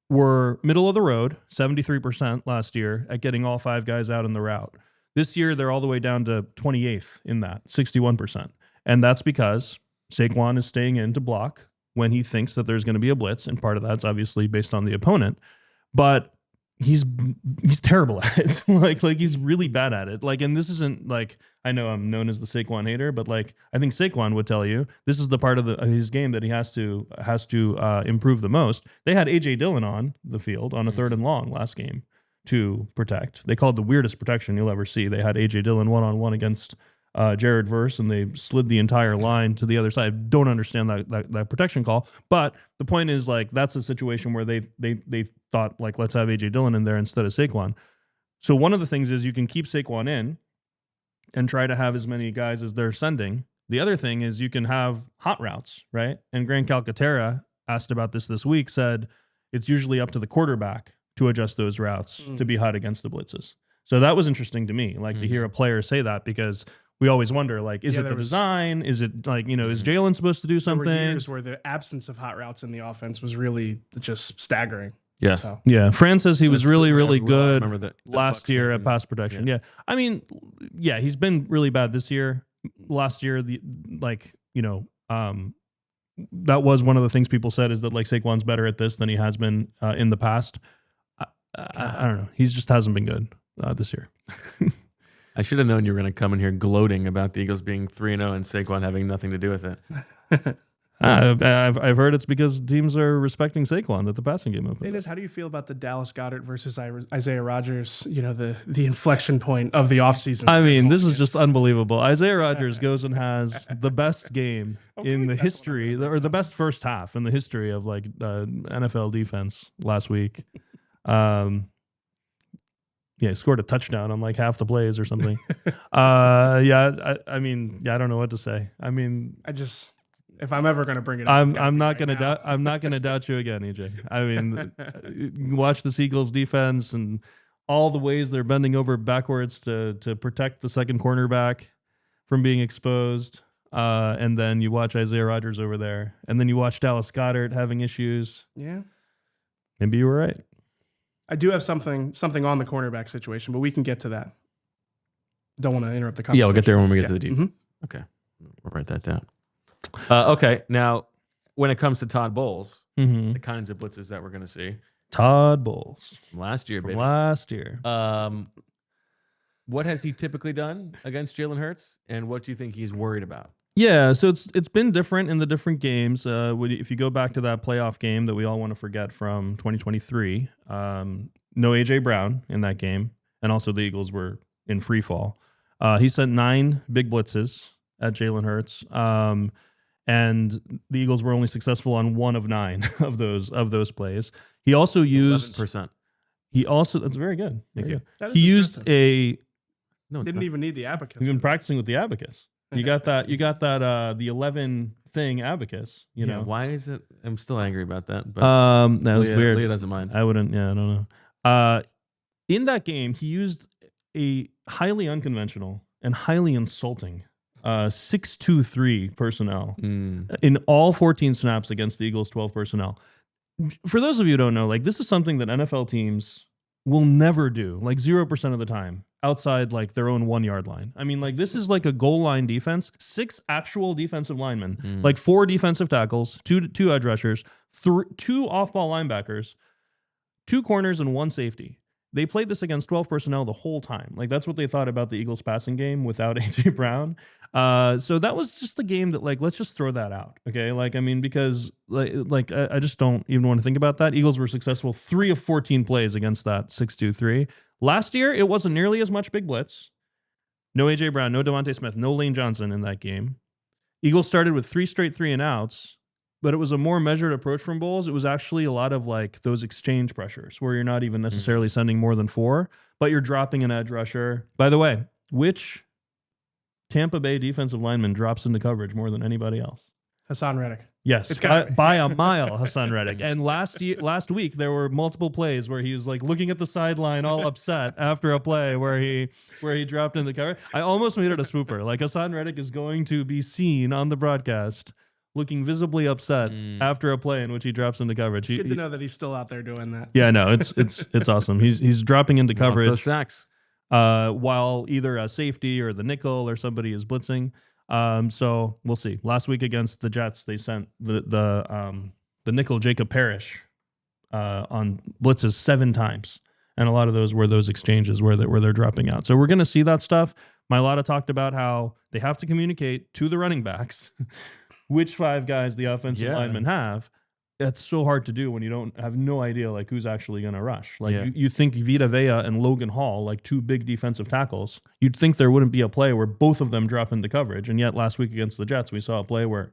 were middle of the road, 73% last year at getting all 5 guys out in the route. This year, they're all the way down to 28th in that, 61%. And that's because Saquon is staying in to block when he thinks that there's going to be a blitz, and part of that's obviously based on the opponent. But he's terrible at it. like he's really bad at it. And this isn't I know I'm known as the Saquon hater, but I think Saquon would tell you this is the part of his game that he has to improve the most. They had AJ Dillon on the field on a 3rd and long last game to protect. They called the weirdest protection you'll ever see. They had AJ Dillon 1-on-1 against Jared Verse, and they slid the entire line to the other side. Don't understand that protection call, but the point is that's a situation where they thought let's have AJ Dillon in there instead of Saquon. So one of the things is you can keep Saquon in and try to have as many guys as they're sending. The other thing is you can have hot routes, right? And Grant Calcaterra asked about this week, said it's usually up to the quarterback to adjust those routes to be hot against the blitzes. So that was interesting to me, to hear a player say that, because we always wonder, is it the design? Is it is Jalen supposed to do something? There were years where the absence of hot routes in the offense was really just staggering. Yes. So. Yeah. Fran says he was really good last year at pass protection. Yeah. I mean, he's been really bad this year. Last year, that was one of the things people said, is that Saquon's better at this than he has been in the past. I don't know. He just hasn't been good this year. I should have known you were going to come in here gloating about the Eagles being 3-0 and Saquon having nothing to do with it. I've heard it's because teams are respecting Saquon that the passing game opened. Deniz, how do you feel about the Dallas Goedert versus Isaiah Rodgers, the inflection point of the offseason? I mean, this is just unbelievable. Isaiah Rodgers goes and has the best game in the history, or the best first half in the history of NFL defense last week. He scored a touchdown on half the plays or something. I don't know what to say. I mean, if I'm ever going to bring it up, I'm not going to doubt you again, EJ. I mean, watch the Eagles defense and all the ways they're bending over backwards to protect the second cornerback from being exposed. And then you watch Isaiah Rodgers over there, and then you watch Dallas Goedert having issues. Yeah. Maybe you were right. I do have something on the cornerback situation, but we can get to that. Don't want to interrupt the conversation. Yeah, we'll get there when we get to the deep. Okay. We'll write that down. Okay. Now, when it comes to Todd Bowles, the kinds of blitzes that we're going to see. Todd Bowles. From last year, baby. Last year. What has he typically done against Jalen Hurts, and what do you think he's worried about? Yeah, so it's been different in the different games. If you go back to that playoff game that we all want to forget from 2023, no A.J. Brown in that game, and also the Eagles were in free fall. He sent 9 big blitzes at Jalen Hurts, and the Eagles were only successful on 1 of 9 of those plays. He also used 11%. That's very good. Thank you. He used didn't even need the abacus. He's been practicing with the abacus. You got that. The 11 thing abacus. You know why is it? I'm still angry about that. But that was weird. Leah doesn't mind. I wouldn't. Yeah, I don't know. In that game, he used a highly unconventional and highly insulting 6-2-3 personnel in all 14 snaps against the Eagles' 12 personnel. For those of you who don't know, this is something that NFL teams will never do, 0% of the time, outside their own 1-yard line. I mean, this is a goal line defense. 6 actual defensive linemen, 4 defensive tackles, 2 edge rushers, 2 off-ball linebackers, 2 corners, and 1 safety. They played this against 12 personnel the whole time. That's what they thought about the Eagles passing game without A.J. Brown. So that was just the game that, let's just throw that out. Okay. Because I just don't even want to think about that. Eagles were successful 3 of 14 plays against that 6-2-3. Last year, it wasn't nearly as much big blitz. No A.J. Brown, no Devontae Smith, no Lane Johnson in that game. Eagles started with 3 straight 3-and-outs. but it was a more measured approach from Bowles. It was actually a lot of like those exchange pressures where you're not even necessarily sending more than 4, but you're dropping an edge rusher. By the way, which Tampa Bay defensive lineman drops into coverage more than anybody else? Hassan Reddick. Yes, by a mile, Hassan Reddick. And last week there were multiple plays where he was like looking at the sideline, all upset after a play where he dropped in the cover. I almost made it a swooper. Like Hassan Reddick is going to be seen on the broadcast looking visibly upset after a play in which he drops into coverage. Good to know that he's still out there doing that. Yeah, no, it's awesome. He's dropping into coverage. Also sacks. While either a safety or the nickel or somebody is blitzing. So we'll see. Last week against the Jets, they sent the nickel Jacob Parrish on blitzes 7 times, and a lot of those were those exchanges where they're dropping out. So we're going to see that stuff. Mailata talked about how they have to communicate to the running backs which 5 guys the offensive linemen have. That's so hard to do when you don't have no idea like who's actually going to rush. Like you think Vita Vea and Logan Hall, like 2 big defensive tackles, you'd think there wouldn't be a play where both of them drop into coverage. And yet last week against the Jets, we saw a play where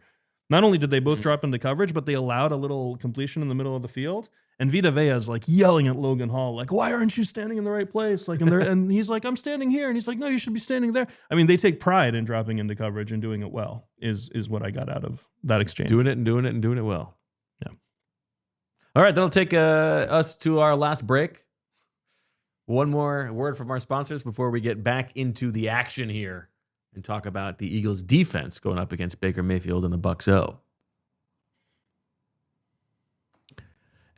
not only did they both drop into coverage, but they allowed a little completion in the middle of the field. And Vita Vea is like yelling at Logan Hall, like, why aren't you standing in the right place? Like, and he's like, I'm standing here. And he's like, no, you should be standing there. I mean, they take pride in dropping into coverage and doing it well is what I got out of that exchange. Doing it well. All right, that'll take us to our last break. One more word from our sponsors before we get back into the action here and talk about the Eagles' defense going up against Baker Mayfield and the Bucs O.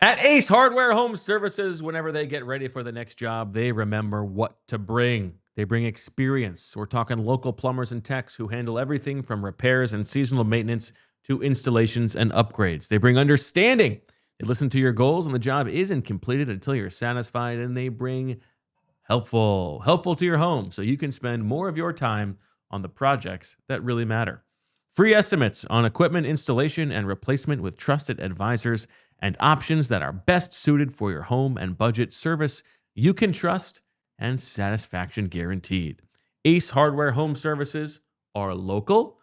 At Ace Hardware Home Services, whenever they get ready for the next job, they remember what to bring. They bring experience. We're talking local plumbers and techs who handle everything from repairs and seasonal maintenance to installations and upgrades. They bring understanding. They listen to your goals, and the job isn't completed until you're satisfied, and they bring helpful to your home so you can spend more of your time on the projects that really matter. Free estimates on equipment installation and replacement with trusted advisors and options that are best suited for your home and budget. Service you can trust and satisfaction guaranteed. Ace Hardware Home Services are local.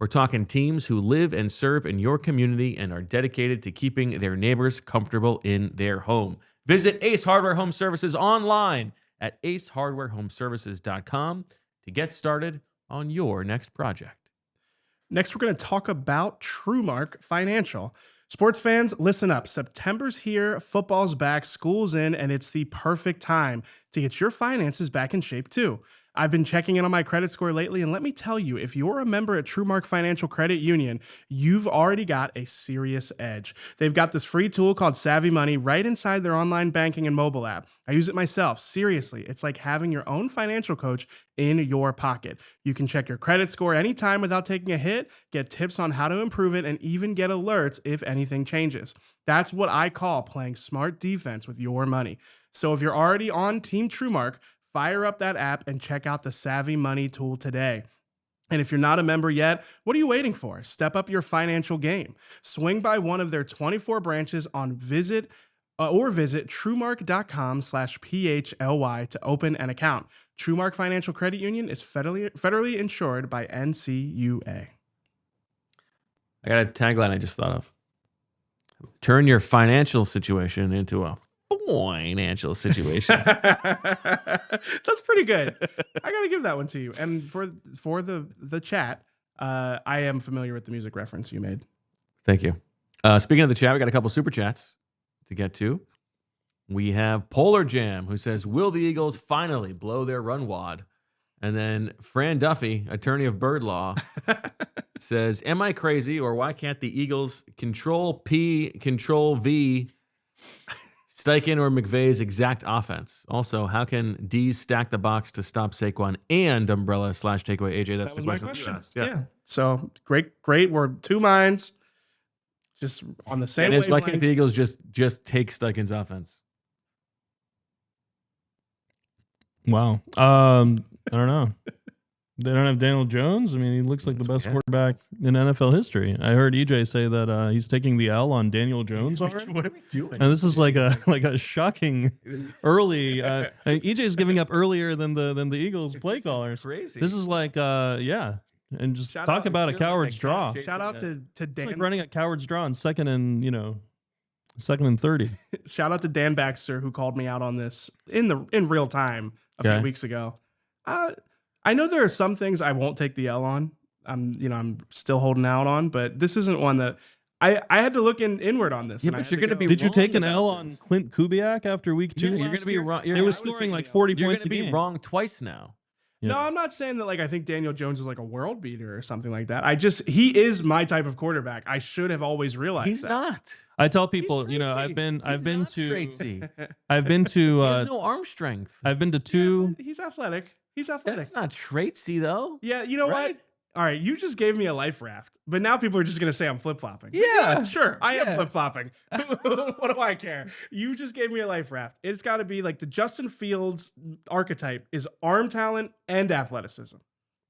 We're talking teams who live and serve in your community and are dedicated to keeping their neighbors comfortable in their home. Visit Ace Hardware Home Services online at acehardwarehomeservices.com to get started on your next project. Next, we're going to talk about TrueMark Financial. Sports fans, listen up. September's here, football's back, school's in, and it's the perfect time to get your finances back in shape too. I've been checking in on my credit score lately, and let me tell you, if you're a member at TrueMark Financial Credit Union, you've already got a serious edge. They've got this free tool called Savvy Money right inside their online banking and mobile app. I use it myself. Seriously, it's like having your own financial coach in your pocket. You can check your credit score anytime without taking a hit, get tips on how to improve it, and even get alerts if anything changes. That's what I call playing smart defense with your money. So if you're already on Team TrueMark, fire up that app and check out the Savvy Money tool today. And if you're not a member yet, what are you waiting for? Step up your financial game. Swing by one of their 24 branches or visit truemark.com/PHLY to open an account. TrueMark Financial Credit Union is federally insured by NCUA. I got a tagline I just thought of. Turn your financial situation into a financial situation. That's pretty good. I gotta give that one to you. And for the chat, I am familiar with the music reference you made. Thank you. Speaking of the chat, we got a couple super chats to get to. We have Polar Jam, who says, will the Eagles finally blow their run wad? And then Fran Duffy, attorney of bird law, says, am I crazy, or why can't the Eagles control P, control V, Steichen or McVay's exact offense? Also, how can D's stack the box to stop Saquon and umbrella/takeaway? AJ, that's the question you asked. Yeah. So great. We're two minds, just on the same wavelength. Why can't the Eagles just take Steichen's offense? Wow. I don't know. They don't have Daniel Jones. I mean, he looks like the best quarterback in NFL history. I heard EJ say that he's taking the L on Daniel Jones already. What are we doing? And this is like a shocking early. EJ is giving up earlier than the Eagles play callers. Crazy. This is like yeah. and just Shout talk out- about a feels like coward's a draw. cat Shout out to It's Dan. like running a coward's draw in second and 30. Shout out to Dan Baxter, who called me out on this in real time a Okay. few weeks ago. I know there are some things I won't take the L on. I'm still holding out on, but this isn't one that I had to look inward on this. Yeah, and I but had you're to gonna go- be Did you wrong take an about L on this. Clint Kubiak after week 2? You're going last to be year? wrong. Yeah, He was I would take scoring the like L. 40 You're points going to a be game. wrong twice now. No, I'm not saying that like I think Daniel Jones is like a world beater or something like that. He is my type of quarterback. I should have always realized He's that. not. I tell people, He's I've traitsy. been He's to not traitsy. I've been to He has no arm strength. I've been to two. He's athletic. He's athletic. That's not traitsy though. Yeah, you know Right? what? All right, you just gave me a life raft, but now people are just gonna say I'm flip flopping. Yeah. Sure, I am Yeah. flip flopping. What do I care? You just gave me a life raft. It's got to be like the Justin Fields archetype is arm talent and athleticism.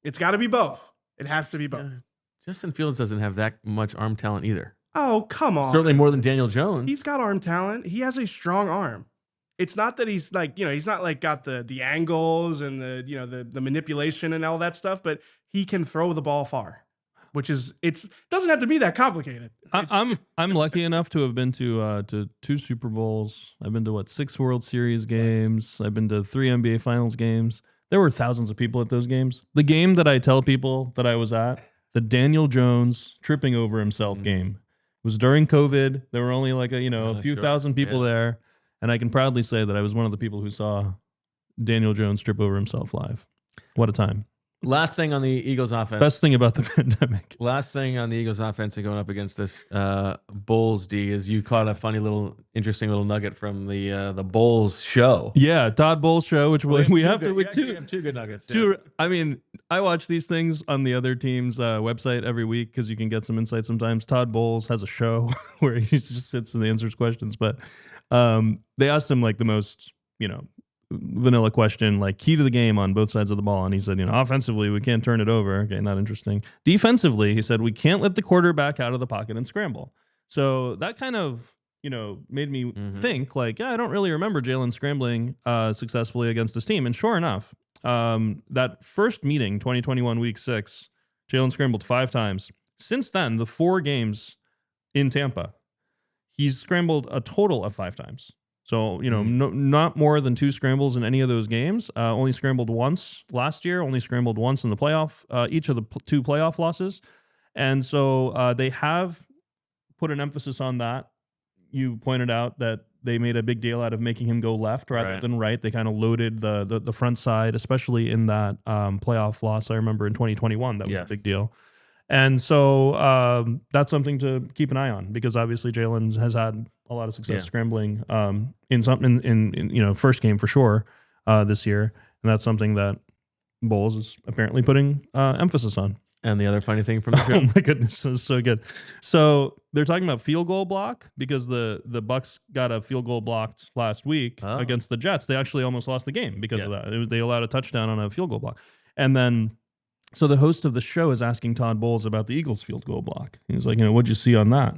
It's got to be both. It has to be both. Yeah. Justin Fields doesn't have that much arm talent either. Oh, come on. Certainly more than Daniel Jones. He's got arm talent. He has a strong arm. It's not that he's like, he's not like got the angles and the manipulation and all that stuff, but he can throw the ball far, which is doesn't have to be that complicated. I'm lucky enough to have been to 2 Super Bowls. I've been to 6 World Series games. I've been to 3 NBA Finals games. There were thousands of people at those games. The game that I tell people that I was at, the Daniel Jones tripping over himself game, was during COVID. There were only like a few thousand people there, and I can proudly say that I was one of the people who saw Daniel Jones trip over himself live. What a time! Last thing on the Eagles offense. Best thing about the pandemic. Last thing on the Eagles offense and going up against this Bulls D is you caught a funny interesting little nugget from the Bulls show. Yeah, Todd Bowles show, which we have to with We have 2 good nuggets. Two, I mean, I watch these things on the other team's website every week because you can get some insight sometimes. Todd Bowles has a show where he just sits and answers questions, but they asked him like the most, vanilla question, like key to the game on both sides of the ball. And he said, offensively, we can't turn it over. Okay, not interesting. Defensively, he said, we can't let the quarterback out of the pocket and scramble. So that kind of, made me think like, I don't really remember Jalen scrambling successfully against this team. And sure enough, that first meeting, 2021 week 6, Jalen scrambled 5 times. Since then, the 4 games in Tampa, he's scrambled a total of 5 times. So, not more than 2 scrambles in any of those games. Only scrambled once last year, only scrambled once in the playoff, each of the 2 playoff losses. And so they have put an emphasis on that. You pointed out that they made a big deal out of making him go left rather than right. They kind of loaded the front side, especially in that playoff loss I remember in 2021. That was a big deal. And so that's something to keep an eye on because obviously Jalen has had a lot of success scrambling in first game for sure this year, and that's something that Bowles is apparently putting emphasis on. And the other funny thing from the show. Oh my goodness, this is so good. So they're talking about field goal block because the Bucks got a field goal blocked last week against the Jets. They actually almost lost the game because of that. They allowed a touchdown on a field goal block, and then. So the host of the show is asking Todd Bowles about the Eagles field goal block. He's like, what'd you see on that?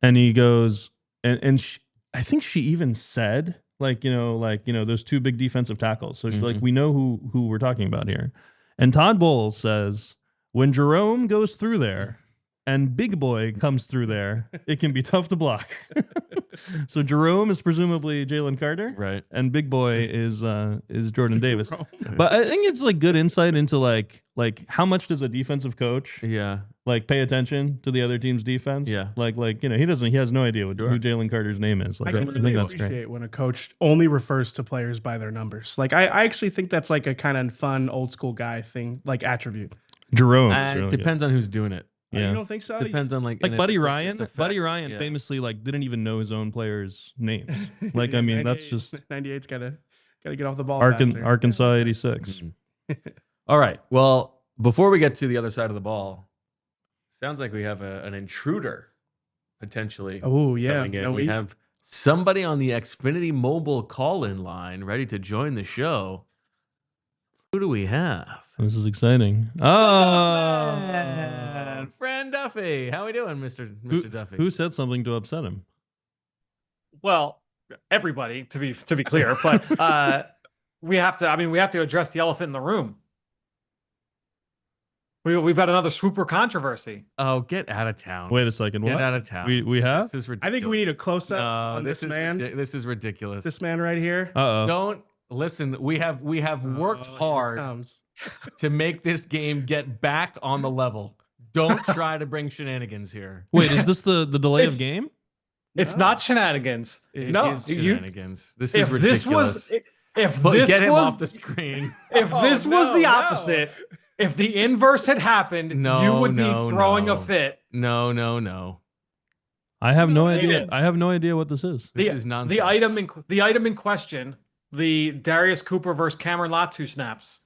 And he goes, and I think she even said, those 2 big defensive tackles. So she's like, we know who we're talking about here. And Todd Bowles says, when Jerome goes through there and Big Boy comes through there, it can be tough to block. So Jerome is presumably Jalen Carter, right? And Big Boy is Jordan Davis. But I think it's like good insight into like how much does a defensive coach pay attention to the other team's defense? Yeah, he has no idea who Jalen Carter's name is. Like, I can really appreciate when a coach only refers to players by their numbers. Like I actually think that's like a kind of fun old school guy thing, like attribute. Jerome. It depends on who's doing it. Yeah. You don't think so? Depends on like Buddy Ryan. Buddy Ryan famously didn't even know his own players' names. Like, I mean, that's just 98's gotta get off the ball. Arkansas 86. All right. Well, before we get to the other side of the ball, sounds like we have an intruder potentially. Oh yeah. We have somebody on the Xfinity mobile call-in line ready to join the show. Who do we have? This is exciting. Friend Duffy. How we doing, Mr. Duffy? Who said something to upset him? Well, everybody, to be clear, but we have to address the elephant in the room. We've had another swooper controversy. Oh, get out of town. Wait a second. Get What? out of town. We have? This is I ridiculous. think we need a close up on this this man. This is ridiculous. This man right here. Uh-oh. Don't listen. We have worked Here it hard comes. to make this game get back on the level. Don't try to bring shenanigans here. Wait, is this the delay of game? It's No. not shenanigans. It No, is you. shenanigans. This is If ridiculous. this was, if this Get him was, off the screen. if Oh, this was the no. opposite, if the inverse had happened, No, you would be no, throwing no. a fit. No. I have no It idea. is. I have no idea what this is. This is nonsense. The item in question, the Darius Cooper versus Cameron Latu snaps.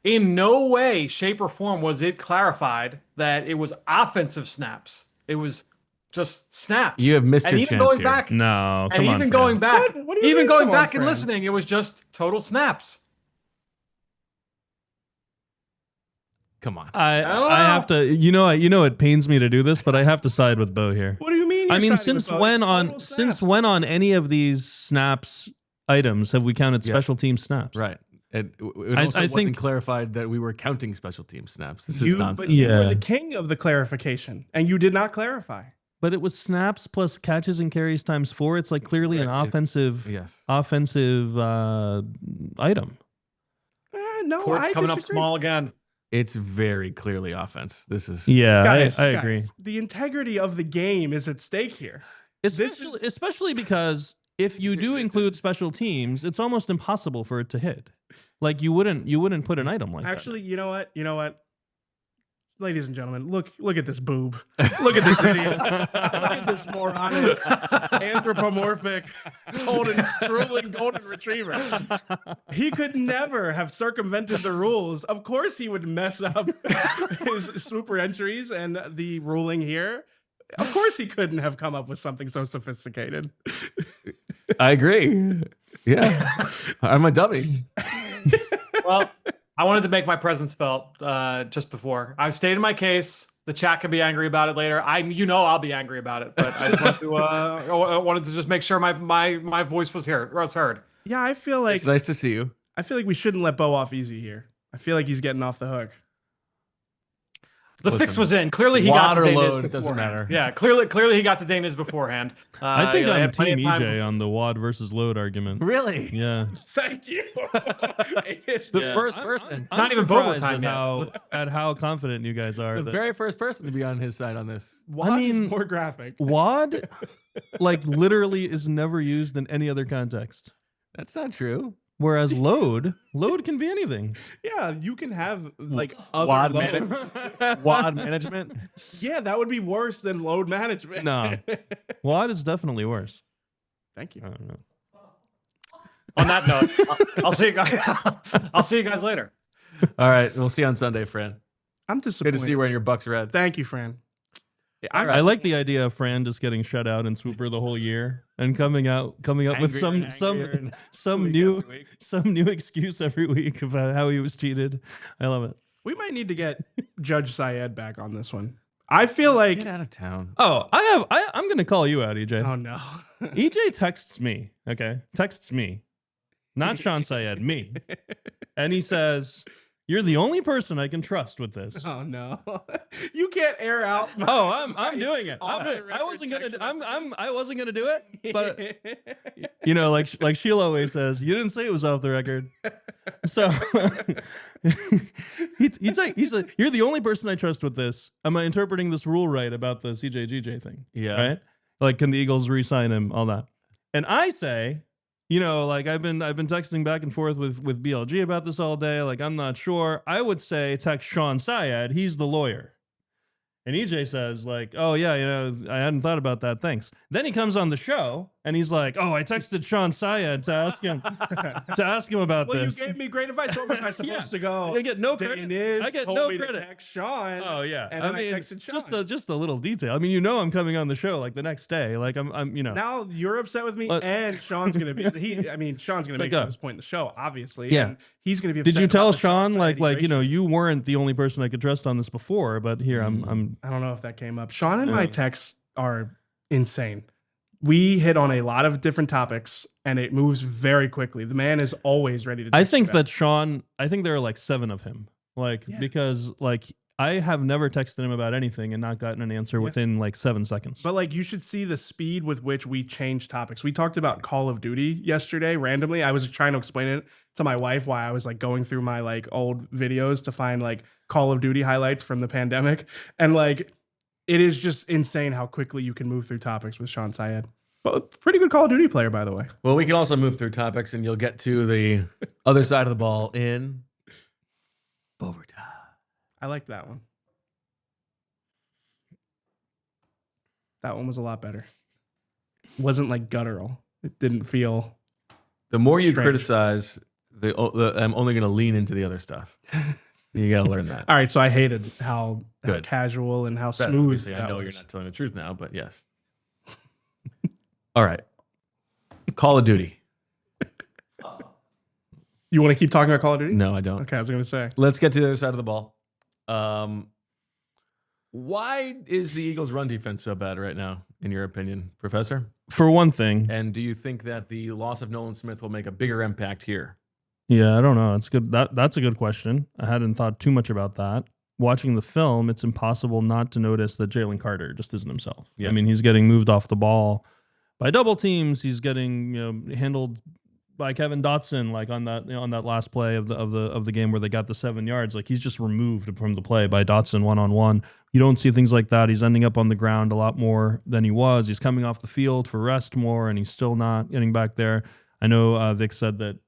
In no way, shape, or form was it clarified that it was offensive snaps. It was just snaps. You have missed and your even chance going here. back, No, and come on. even Fran. going back, What do you even mean, going come on, back and Fran? listening, it was just total snaps. Come on. I don't have know. to. It pains me to do this, but I have to side with Bo here. What do you mean? I you're mean, siding with since Bo? when It's on total since snaps. when on any of these snaps items have we counted Yes. special team snaps? Right. It I also wasn't think- clarified that we were counting special team snaps. This is You, nonsense. but you were Yeah. the king of the clarification, and you did not clarify. But it was snaps plus catches and carries times 4. It's like clearly an Right. offensive Yes. item. No, Court's I coming up disagree. small again. It's very clearly offense. This is Yeah, Guys, I guys, agree. The integrity of the game is at stake here. Especially because if you do This include is- special teams, it's almost impossible for it to hit. Like you wouldn't put an item like Actually, you know what? Ladies and gentlemen, look at this boob. Look at this idiot. Look at this moronic, anthropomorphic, drooling golden retriever. He could never have circumvented the rules. Of course, he would mess up his super entries and the ruling here. Of course, he couldn't have come up with something so sophisticated. I agree. Yeah. I'm a dummy. Well, I wanted to make my presence felt just before. I've stated my case. The chat can be angry about it later. I'll be angry about it, but I just I wanted to just make sure my voice was heard. Yeah, I feel like It's nice to see you. we shouldn't let Bo off easy here. I feel like he's getting off the hook. The Listen, fix was in. Clearly, he got to water Deniz load beforehand. doesn't matter. Yeah, clearly he got to Deniz beforehand. I think they I'm had plenty Team of time EJ on the WAD versus load argument. Really? Yeah. Thank you. The first person. It's not even Bobo surprised time at how confident you guys are. The that- very first person to be on his side on this. Wad mean- is more graphic. WAD, like literally, is never used in any other context. That's not true. Whereas load can be anything. Yeah, you can have like other WAD loads. WAD management. Yeah, that would be worse than load management. No. WAD is definitely worse. Thank you. I don't know. On that note, I'll see you guys. I'll see you guys later. All right. We'll see you on Sunday, Fran. I'm Good disappointed. to see you wearing your Bucks red. Thank you, Fran. I like the idea of Fran just getting shut out in Swooper the whole year and coming up with some new excuse every week about how he was cheated. I love it. We might need to get Judge Syed back on this one. I feel like. Get out of town. Oh, I'm gonna call you out, EJ. Oh no. EJ texts me, okay? Texts me. Not Sean Syed, me. And he says, "You're the only person I can trust with this." Oh no. You can't air out. Oh, I'm doing it. Off the I wasn't gonna. record I wasn't gonna do it. But like Sheila always says, you didn't say it was off the record. So he's like, "You're the only person I trust with this. Am I interpreting this rule right about the CJGJ thing? Yeah. Right? Like, can the Eagles re-sign him? All that." And I say, like I've been texting back and forth with BLG about this all day. Like, I'm not sure. I would say text Sean Syed. He's the lawyer. And EJ says, like, "Oh yeah, I hadn't thought about that. Thanks." Then he comes on the show and he's like, "Oh, I texted Sean Syed to ask him about Well, this." you gave me great advice. What was I supposed to go? I get no credit. Deniz I get told no me to credit. text Sean. Oh yeah, And then I texted Sean. just a little detail. I mean, I'm coming on the show like the next day. Like I'm. Now you're upset with me, But- and Sean's gonna be. Sean's gonna make it go. to this point in the show, obviously. Yeah. And he's gonna be. Did upset you about tell the Sean Freddy ratio. you weren't the only person I could trust on this before, but here I'm. I don't know if that came up. Sean and my texts are insane. We hit on a lot of different topics, and it moves very quickly. The man is always ready to. I text think you that back. Sean. I think there are like 7 of him. Like Yeah. because like I have never texted him about anything and not gotten an answer within like 7 seconds. But like, you should see the speed with which we change topics. We talked about Call of Duty yesterday randomly. I was trying to explain it to my wife why I was like going through my like old videos to find like Call of Duty highlights from the pandemic. And like, it is just insane how quickly you can move through topics with Sean Syed. But pretty good Call of Duty player, by the way. Well, we can also move through topics and you'll get to the other side of the ball in overtime. I like that one. That one was a lot better. It wasn't like guttural. It didn't feel. The more you strange. criticize, I'm only going to lean into the other stuff. You got to learn that. All right, so I hated how Good. casual and how That, smooth. obviously, I that know was. you're not telling the truth now, but yes. All right. Call of Duty. You want to keep talking about Call of Duty? No, I don't. Okay, I was going to say. Let's get to the other side of the ball. Why is the Eagles' run defense so bad right now, in your opinion, Professor? For one thing, And do you think that the loss of Nolan Smith will make a bigger impact here? yeah, I don't know. It's good. That's a good question. I hadn't thought too much about that. Watching the film, it's impossible not to notice that Jalen Carter just isn't himself. Yeah. I mean, he's getting moved off the ball by double teams. He's getting handled by Kevin Dotson, like on that last play of the game where they got the 7 yards. Like, he's just removed from the play by Dotson one-on-one. You don't see things like that. He's ending up on the ground a lot more than he was. He's coming off the field for rest more, and he's still not getting back there. I know Vic said that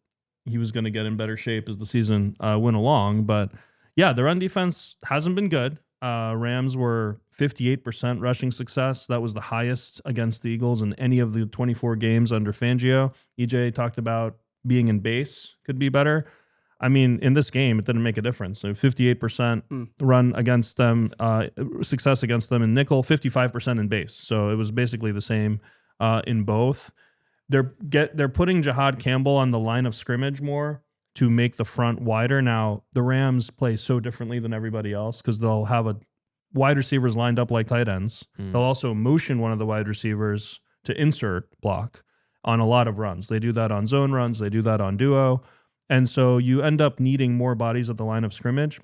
he was going to get in better shape as the season went along, but yeah, the run defense hasn't been good. Rams were 58% rushing success. That was the highest against the Eagles in any of the 24 games under Fangio. EJ talked about being in base could be better. I mean, in this game, it didn't make a difference. So 58% run against them, success against them in nickel, 55% in base. So it was basically the same in both. They're putting Jihad Campbell on the line of scrimmage more to make the front wider. Now, the Rams play so differently than everybody else because they'll have a wide receivers lined up like tight ends. They'll also motion one of the wide receivers to insert block on a lot of runs. They do that on zone runs. They do that on duo. And so you end up needing more bodies at the line of scrimmage.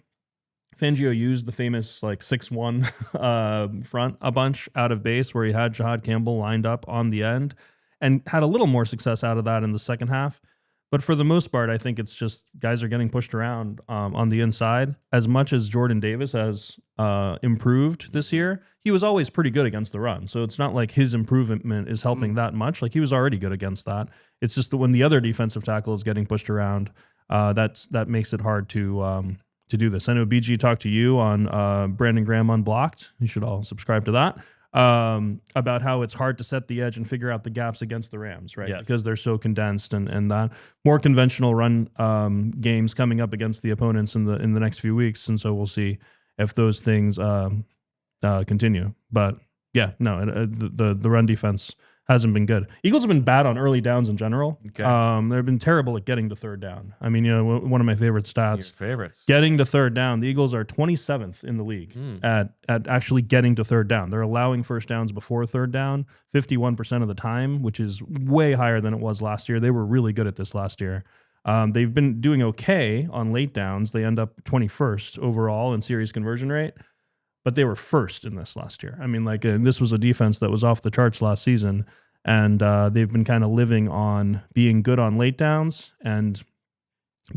Fangio used the famous like 6-1 front a bunch out of base where he had Jihad Campbell lined up on the end and had a little more success out of that in the second half. But for the most part, I think it's just guys are getting pushed around on the inside. As much as Jordan Davis has improved this year, he was always pretty good against the run. So it's not like his improvement is helping that much. Like, he was already good against that. It's just that when the other defensive tackle is getting pushed around, that makes it hard to do this. I know BG talked to you on Brandon Graham Unblocked. You should all subscribe to that. About how it's hard to set the edge and figure out the gaps against the Rams, right? Yes. Because they're so condensed and that more conventional run games coming up against the opponents in the next few weeks. And so we'll see if those things continue. But yeah, no, the run defense hasn't been good. Eagles have been bad on early downs in general. Okay. They've been terrible at getting to third down. I mean, one of my favorite stats. Your favorites. Getting to third down, the Eagles are 27th in the league at actually getting to third down. They're allowing first downs before third down 51% of the time, which is way higher than it was last year. They were really good at this last year. They've been doing okay on late downs. They end up 21st overall in series conversion rate, but they were first in this last year. I mean, like this was a defense that was off the charts last season, and they've been kind of living on being good on late downs and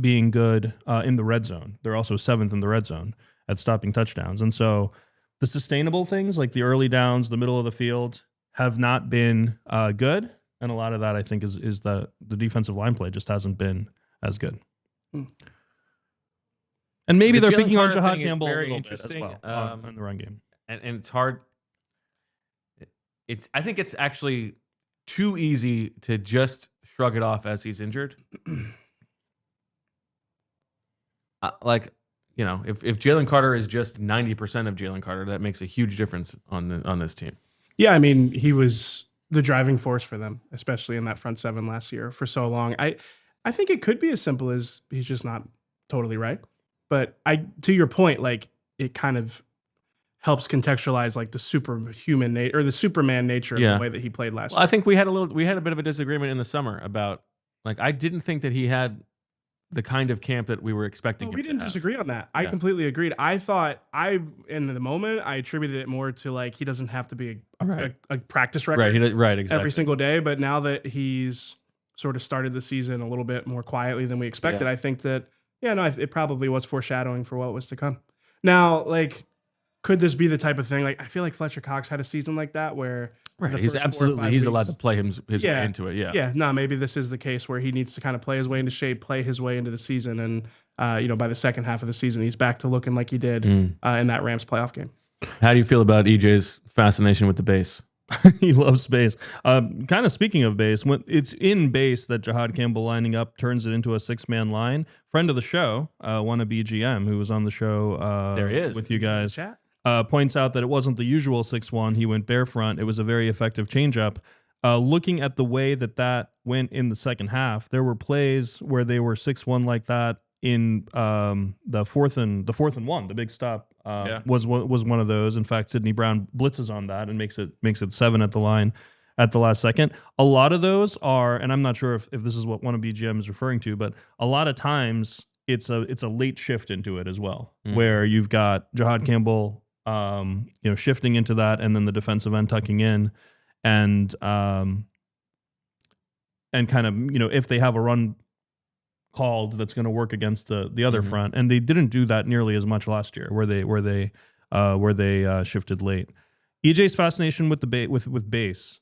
being good in the red zone. They're also 7th in the red zone at stopping touchdowns. And so the sustainable things like the early downs, the middle of the field have not been good. And a lot of that, I think, is that the defensive line play just hasn't been as good. And maybe The they're Jalen picking on Carter Jihad thing is Campbell a very little bit as interesting, well in the run game. And it's hard. I think it's actually too easy to just shrug it off as he's injured. If Jalen Carter is just 90% of Jalen Carter, that makes a huge difference on this team. Yeah, I mean, he was the driving force for them, especially in that front seven last year for so long. I think it could be as simple as he's just not totally right. But to your point, like, it kind of helps contextualize like the superhuman or the Superman nature of the way that he played last year. I think we had a bit of a disagreement in the summer about, like, I didn't think that he had the kind of camp that we were expecting. We didn't disagree on that. I completely agreed. I thought in the moment I attributed it more to like he doesn't have to be a practice record exactly. every single day. But now that he's sort of started the season a little bit more quietly than we expected, I think that it probably was foreshadowing for what was to come. Now, like, could this be the type of thing? Like, I feel like Fletcher Cox had a season like that where he's allowed to play his way into it. Yeah. No, maybe this is the case where he needs to kind of play his way into shape, play his way into the season. And, by the second half of the season, he's back to looking like he did in that Rams playoff game. How do you feel about EJ's fascination with the base? He loves base. Kind of speaking of base, when it's in base that Jahad Campbell lining up turns it into a 6-man line. Friend of the show, wannabe GM, who was on the show there he is. with you guys, points out that it wasn't the usual 6-1. He went bare front. It was a very effective changeup. Looking at the way that went in the second half, there were plays where they were 6-1 like that in the fourth and one. The big stop was one of those. In fact, Sidney Brown blitzes on that and makes it 7 at the line at the last second. A lot of those are, and I'm not sure if this is what wannabe GM is referring to, but a lot of times it's a late shift into it as well, where you've got Jahad Campbell shifting into that, and then the defensive end tucking in, and kind of, if they have a run called that's going to work against the other front, and they didn't do that nearly as much last year, where they shifted late. EJ's fascination with with base.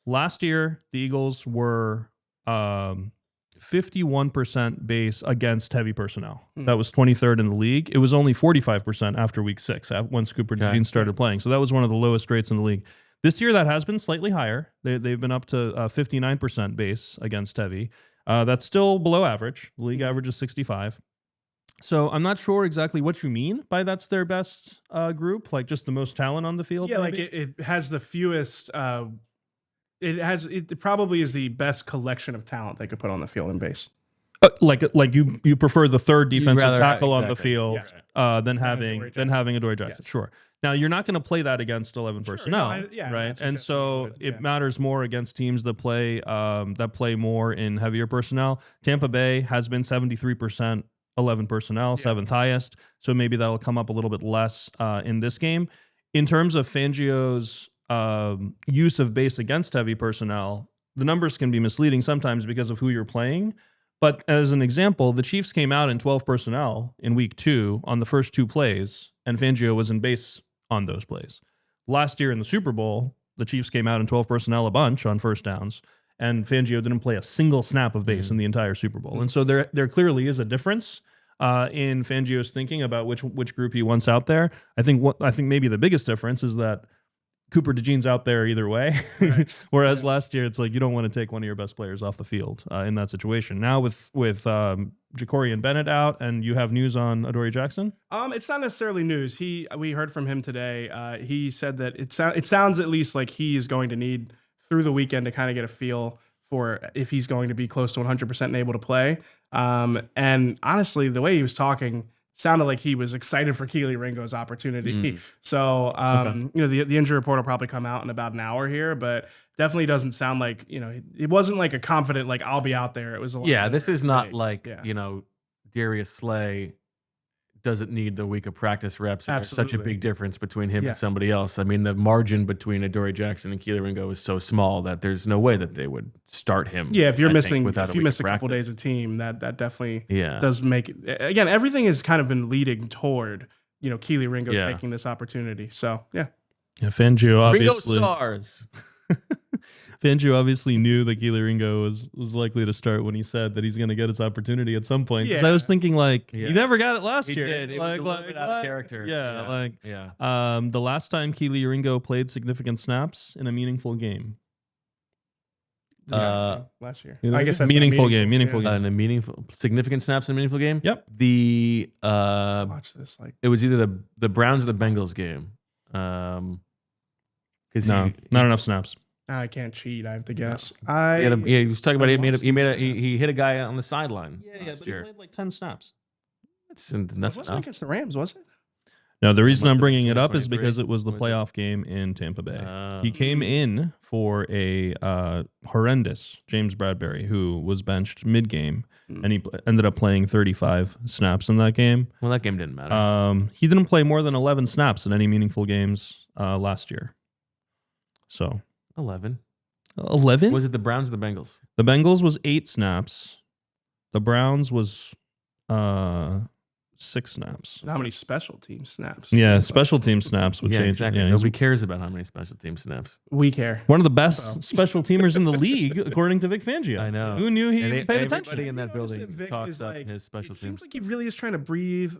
Last year, the Eagles were 51% base against heavy personnel. That was 23rd in the league. It was only 45% after week 6 once Cooper DeJean started playing. So that was one of the lowest rates in the league. This year, that has been slightly higher. They've been up to 59% base against heavy. That's still below average. The league average is 65. So I'm not sure exactly what you mean by that's their best group, like just the most talent on the field. Yeah, maybe? like it has the fewest. It probably is the best collection of talent they could put on the field in base. Like you prefer the third defensive tackle on the field than having Adoree Jackson. Yes. Sure. Now you're not going to play that against 11 personnel, right? And so it matters more against teams that play more in heavier personnel. Tampa Bay has been 73% 11 personnel, 7th highest. So maybe that'll come up a little bit less in this game. In terms of Fangio's use of base against heavy personnel, the numbers can be misleading sometimes because of who you're playing. But as an example, the Chiefs came out in 12 personnel in week 2 on the first 2 plays, and Fangio was in base on those plays. Last year in the Super Bowl, the Chiefs came out in 12 personnel a bunch on first downs, and Fangio didn't play a single snap of base in the entire Super Bowl. And so there clearly is a difference in Fangio's thinking about which group he wants out there. I think maybe the biggest difference is that Cooper DeJean's out there either way. Right. Whereas last year, it's like you don't want to take one of your best players off the field in that situation. Now with Ja'Cory and Bennett out, and you have news on Adoree Jackson? It's not necessarily news. We heard from him today. He said that it sounds at least like he is going to need through the weekend to kind of get a feel for if he's going to be close to 100% and able to play. And honestly, the way he was talking sounded like he was excited for Keely Ringo's opportunity. So, the injury report will probably come out in about an hour here, but definitely doesn't sound like, it wasn't like a confident, like, I'll be out there. It was a lot this is not like, Darius Slay doesn't need the week of practice reps. There's such a big difference between him and somebody else. I mean, the margin between Adoree Jackson and Keely Ringo is so small that there's no way that they would start him. Yeah, if you miss a couple days of team, that definitely does make it. Again, everything has kind of been leading toward, Keely Ringo taking this opportunity. So, Fangio obviously. Ringo stars. Fangio obviously knew that Keely Ringo was likely to start when he said that he's going to get his opportunity at some point. Because I was thinking, he never got it last year. He did. It was a little bit out of character. The last time Keely Ringo played significant snaps in a meaningful game. Last year. I guess that's meaningful game. In a meaningful, significant snaps in a meaningful game? Yep. Watch this. It was either the Browns or the Bengals game. Not enough snaps. I can't cheat. I have to guess. He was talking about he hit a guy on the sideline. But he played like 10 snaps. It wasn't against the Rams, was it? No, the reason must I'm have bringing been it up is 2023. because it was the Was it? playoff game in Tampa Bay. Oh. He came in for a horrendous James Bradbury, who was benched mid-game, and he ended up playing 35 snaps in that game. Well, that game didn't matter. He didn't play more than 11 snaps in any meaningful games last year. So 11. 11? Was it the Browns or the Bengals? The Bengals was 8 snaps. The Browns was 6 snaps. How many special team snaps? Yeah, special team snaps would Yeah, change. exactly. Yeah, he's Nobody cares about how many special team snaps. We care. one of the best special teamers in the league, according to Vic Fangio. I know. Who knew he And even paid everybody attention? in that You notice building that Vic talks is up like- his special It seems teams. like he really is trying to breathe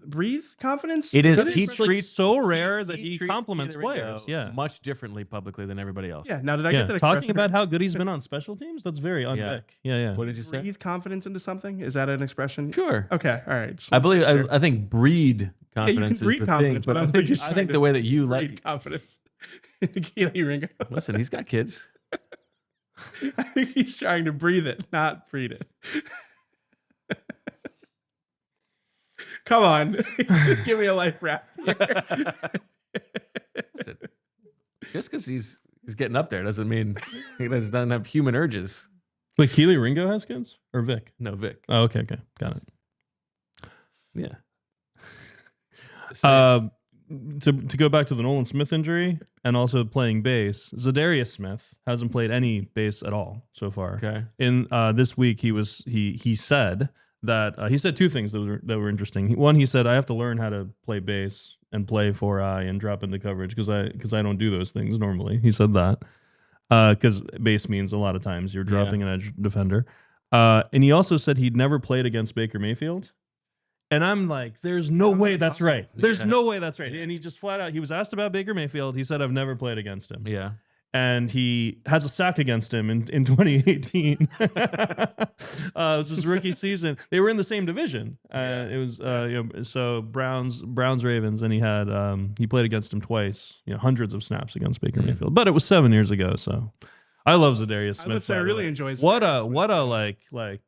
confidence. It is. But He it's like treats so rare that he treats compliments Keely Ringo players. Yeah. much differently publicly than everybody else. Yeah. Now, did I Yeah. get that Talking expression about right? how good he's been on special teams, that's very Yeah. un-Vic. Yeah. What did you say? Breathe confidence into something. Is that an expression? Sure. Okay. All right. Just I wanted to believe. make sure. I think breed Yeah, you can confidence breed is the confidence, thing. but I But don't think he's I trying think to the way that you let. breed confidence. Keely Ringo. Listen, he's got kids. I think he's trying to breathe it, not breed it. Come on, give me a life raft here. Just because he's getting up there doesn't mean he doesn't have human urges. Wait, Keely Ringo has kids? Or Vic? No, Vic. Oh, okay. Got it. Yeah. To go back to the Nolan Smith injury and also playing bass, Zadarius Smith hasn't played any bass at all so far. Okay. In this week, he said that he said 2 things that were interesting. One, he said I have to learn how to play bass and play 4-eye and drop into coverage because I don't do those things normally. He said that because bass means a lot of times you're dropping an edge defender. And he also said he'd never played against Baker Mayfield. And I'm like, there's no way that's right. There's no way that's right. And he just flat out, he was asked about Baker Mayfield. He said, I've never played against him. Yeah. And he has a sack against him in 2018. It was his rookie season. They were in the same division. It was so Browns Ravens, and he played against him twice. Hundreds of snaps against Baker Mayfield. But it was 7 years ago, so I love Zadarius Smith. I would say I really enjoy. What a like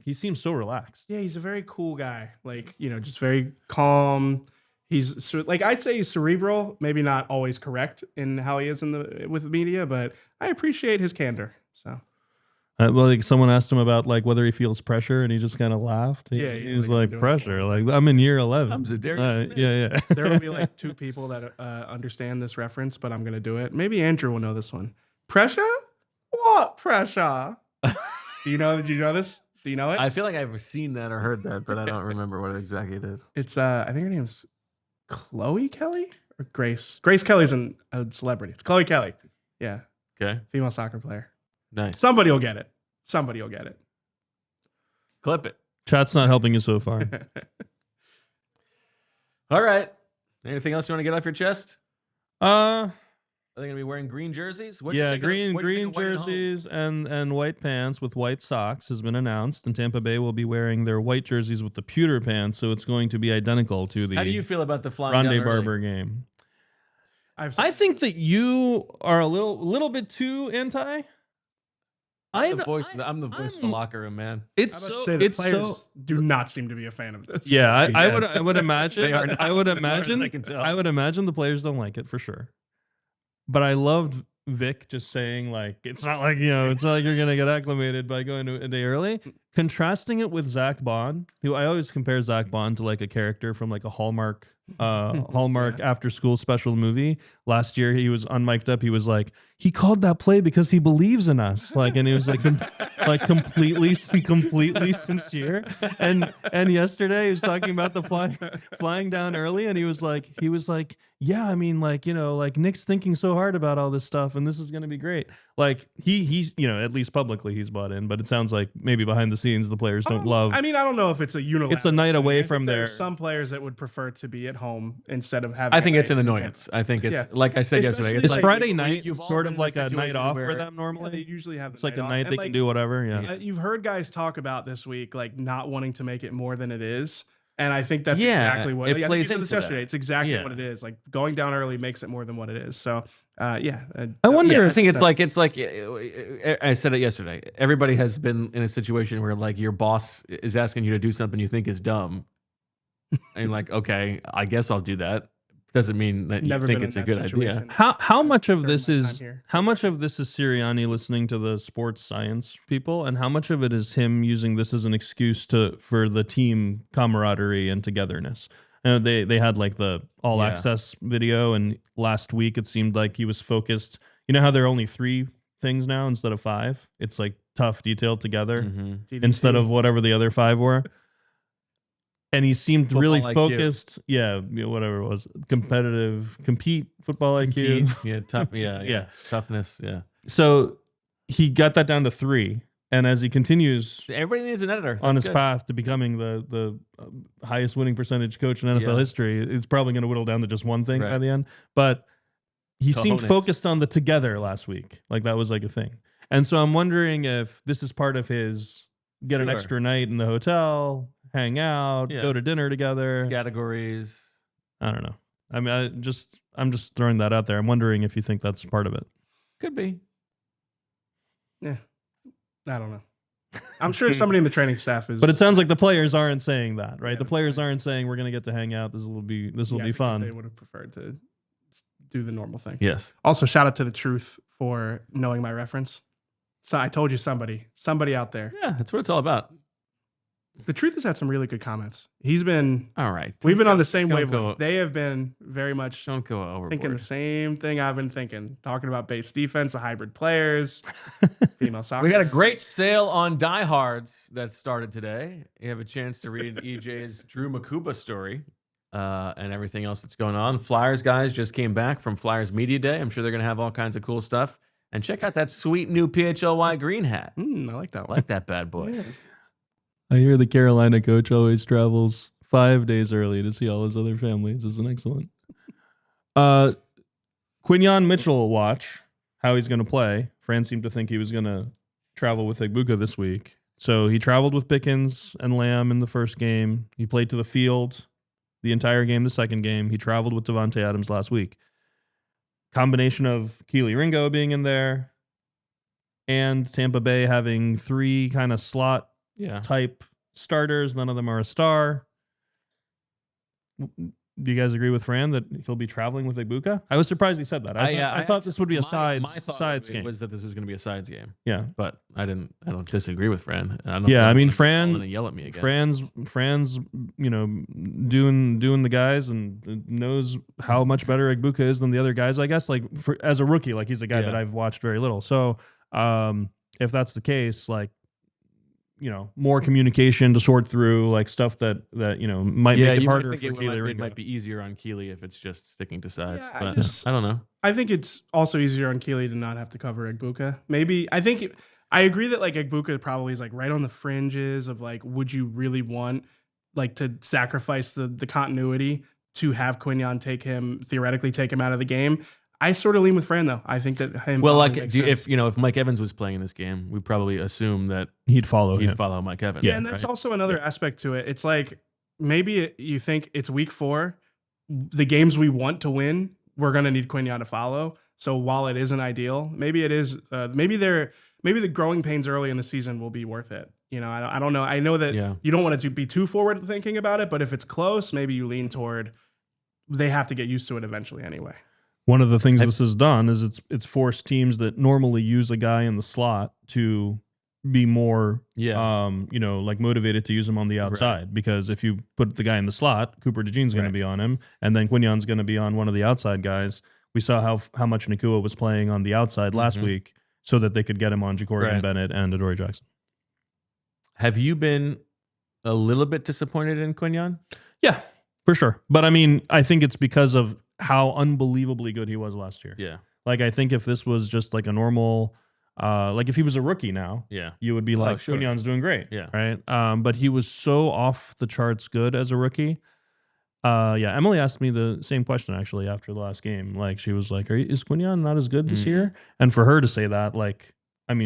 he seems so relaxed. Yeah, he's a very cool guy. Like, just very calm. He's like, I'd say he's cerebral, maybe not always correct in how he is with the media, but I appreciate his candor. So, well, like someone asked him about like whether he feels pressure, and he just kind of laughed. He was like pressure. Like, I'm in year 11. I'm Zadarius Smith. Yeah. There will be like 2 people that understand this reference, but I'm gonna do it. Maybe Andrew will know this one. Pressure? What pressure? Do you know this? Do you know it? I feel like I've seen that or heard that, but I don't remember what exactly it is. It's I think her name's Chloe Kelly or Grace. Grace Kelly's a celebrity. It's Chloe Kelly. Yeah, Okay. female soccer player. Nice. Somebody will get it. Clip it. Chat's not helping you so far. All right. Anything else you want to get off your chest? Are they going to be wearing green jerseys? Green jerseys and white pants with white socks has been announced, and Tampa Bay will be wearing their white jerseys with the pewter pants, so it's going to be identical to the How do you feel about the flying down Rondé early? Barber game. I think that you are a little bit too anti. I'm the voice of the locker room, man. It's I was about so to say the it's players so do not seem to be a fan of this. yeah. I Yes. would imagine. They are not, I would as far as imagine. I can tell. I would imagine the players don't like it for sure. But I loved Vic just saying like it's not like it's not like you're gonna get acclimated by going to a day early. Contrasting it with Zach Bond, who I always compare Zach Bond to like a character from like a Hallmark after school special movie. Last year he was unmiked up. He was like, he called that play because he believes in us. Like, and he was like completely sincere. And yesterday he was talking about the flying down early, and he was like, yeah, I mean, like, like Nick's thinking so hard about all this stuff, and this is gonna be great. Like he's at least publicly he's bought in, but it sounds like maybe behind the scenes the players don't love. I mean, I don't know if it's a unilateral. It's a night away I think from there's their. some players that would prefer to be at home instead of having. I think a it's an annoyance. I think it's like I said yesterday. Especially It's Is like Friday night you've all sort been of in a like a night situation off where- for them Yeah, normally? they usually have. It's like a off. night And, they like, can do whatever. Yeah. You've heard guys talk about this week, like not wanting to make it more than it is. And I think that's Yeah, exactly what it I think plays you said this into yesterday. that. It's exactly Yeah. what it is. Like going down early makes it more than what it is. So, yeah. I wonder Yeah, I if think it's like I said it yesterday. Everybody has been in a situation where like your boss is asking you to do something you think is dumb, and you're like, okay, I guess I'll do that doesn't mean that you Never think been it's in a that good idea. situation. How much of during this my is time here. how much of this is Sirianni listening to the sports science people, and how much of it is him using this as an excuse for the team camaraderie and togetherness? They had like the all access video, and last week it seemed like he was focused. You know how there are only 3 things now instead of 5? It's like tough, detailed together Mm-hmm. instead of whatever the other 5 were. And he seemed really Football IQ. focused. Yeah, whatever it was. Compete, football IQ. Yeah, tough. Yeah, Yeah. Toughness. Yeah. So he got that down to 3. And as he continues Everybody needs an editor. on That's his good. path to becoming the highest winning percentage coach in NFL Yeah. history, it's probably going to whittle down to just one thing by Right. the end. But he seemed Cojones. focused on the together last week. Like that was like a thing. And so I'm wondering if this is part of his get an Sure. extra night in the hotel, hang out, Yeah. go to dinner together. Categories. I don't know. I mean, I'm just throwing that out there. I'm wondering if you think that's part of it. Could be. Yeah, I don't know. I'm sure somebody in the training staff is. But it sounds like the players aren't saying that, right? Yeah, the players aren't saying we're going to get to hang out. This will be yeah, I think that fun. They would have preferred to do the normal thing. Yes. Also, shout out to the Truth for knowing my reference. So I told you somebody out there. Yeah, that's what it's all about. The Truth has had some really good comments. He's been. All right. We've been on the same don't wavelength. go- They have been very much Don't go overboard. thinking the same thing I've been thinking. Talking about base defense, the hybrid players, female soccer. We got a great sale on Diehards that started today. You have a chance to read EJ's Drew Makuba story and everything else that's going on. Flyers guys just came back from Flyers Media Day. I'm sure they're going to have all kinds of cool stuff. And check out that sweet new PHLY green hat. I like that I one. like that bad boy. Yeah. I hear the Carolina coach always travels 5 days early to see all his other families. Is an excellent. Quinyon Mitchell watch how he's going to play. Fran seemed to think he was going to travel with Egbuka this week. So he traveled with Pickens and Lamb in the first game. He played to the field the entire game, the second game. He traveled with Devontae Adams last week. Combination of Keely Ringo being in there and Tampa Bay having 3 kind of slot type starters. None of them are a star. Do you guys agree with Fran that he'll be traveling with Egbuka? I was surprised he said that. I thought this would be a sides game. Was that this was going to be a sides game? Yeah, but I don't disagree with Fran. I mean, Fran gonna yell at me again. Fran's doing the guys and knows how much better Egbuka is than the other guys. I guess as a rookie, he's a guy that I've watched very little. So if that's the case, more communication to sort through stuff that might make it harder for Keely. It might be easier on Keely if it's just sticking to sides. Yeah, but I don't know. I think it's also easier on Keely to not have to cover Egbuka. Maybe I agree that Egbuka probably is right on the fringes of would you really want to sacrifice the continuity to have Quinyon theoretically take him out of the game. I sort of lean with Fran though. I think that him. Well, if Mike Evans was playing in this game, we probably assume that he'd follow Mike Evans. Yeah, and that's also another aspect to it. It's maybe you think it's week 4, the games we want to win, we're gonna need Quinyon to follow. So while it isn't ideal, maybe it is. Maybe the growing pains early in the season will be worth it. I don't know. I know that you don't want it to be too forward thinking about it, but if it's close, maybe you lean toward they have to get used to it eventually anyway. One of the things this has done is it's forced teams that normally use a guy in the slot to be more, motivated to use him on the outside. Right. Because if you put the guy in the slot, Cooper DeJean's going to be on him, and then Quinyon's going to be on one of the outside guys. We saw how much Nakua was playing on the outside last week, so that they could get him on Ja'Cory Bennett and Adoree Jackson. Have you been a little bit disappointed in Quinyon? Yeah, for sure. But I mean, I think it's because of how unbelievably good he was last year. Yeah. I think if this was just a normal, if he was a rookie now, you would be Quinyon's doing great. Yeah. Right. But he was so off the charts good as a rookie. Emily asked me the same question actually after the last game. She was like, is Quinyon not as good this year? And for her to say that,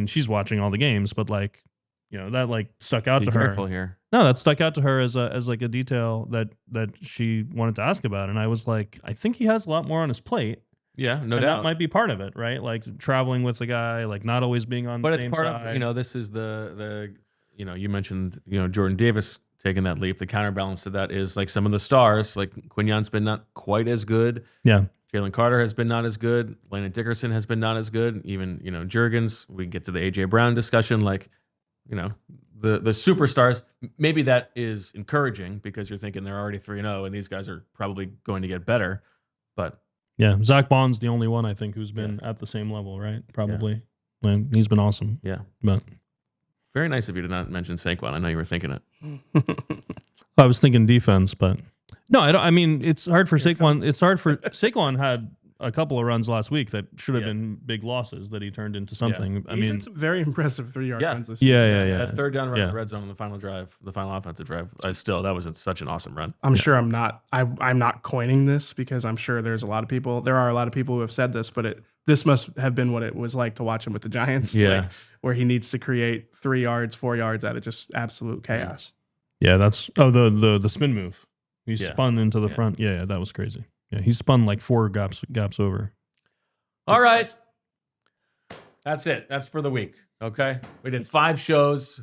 she's watching all the games, but that stuck out to her. Be careful here. No, that stuck out to her as a detail that she wanted to ask about, and I was like, I think he has a lot more on his plate. Yeah, no doubt. That might be part of it, right? Traveling with the guy, not always being on the same side. But it's part of this is the you mentioned Jordan Davis taken that leap. The counterbalance to that is like some of the stars, like Quignon's been not quite as good. Yeah. Jalen Carter has been not as good. Landon Dickerson has been not as good. Even, Juergens, we get to the A.J. Brown discussion, like, the superstars, maybe that is encouraging because you're thinking they're already 3-0 and these guys are probably going to get better. But yeah, Zach Bond's the only one I think who's been at the same level, right? Probably. Yeah. And he's been awesome. Yeah. But very nice of you to not mention Saquon. I know you were thinking it. I was thinking defense, but no, I mean, it's hard for Saquon. It's hard for Saquon had a couple of runs last week that should have been big losses that he turned into something. I mean, had some very impressive 3-yard runs this season. Yeah. That third down run in the red zone on the final drive, the final offensive drive, that was such an awesome run. I'm sure I'm not coining this because I'm sure there are a lot of people who have said this, but this must have been what it was like to watch him with the Giants. Yeah. Like, where he needs to create 3 yards, 4 yards out of just absolute chaos. Yeah, that's the spin move. He spun into the front. Yeah, that was crazy. Yeah, he spun like 4 gaps over. All right. That's it. That's for the week. Okay. We did 5 shows.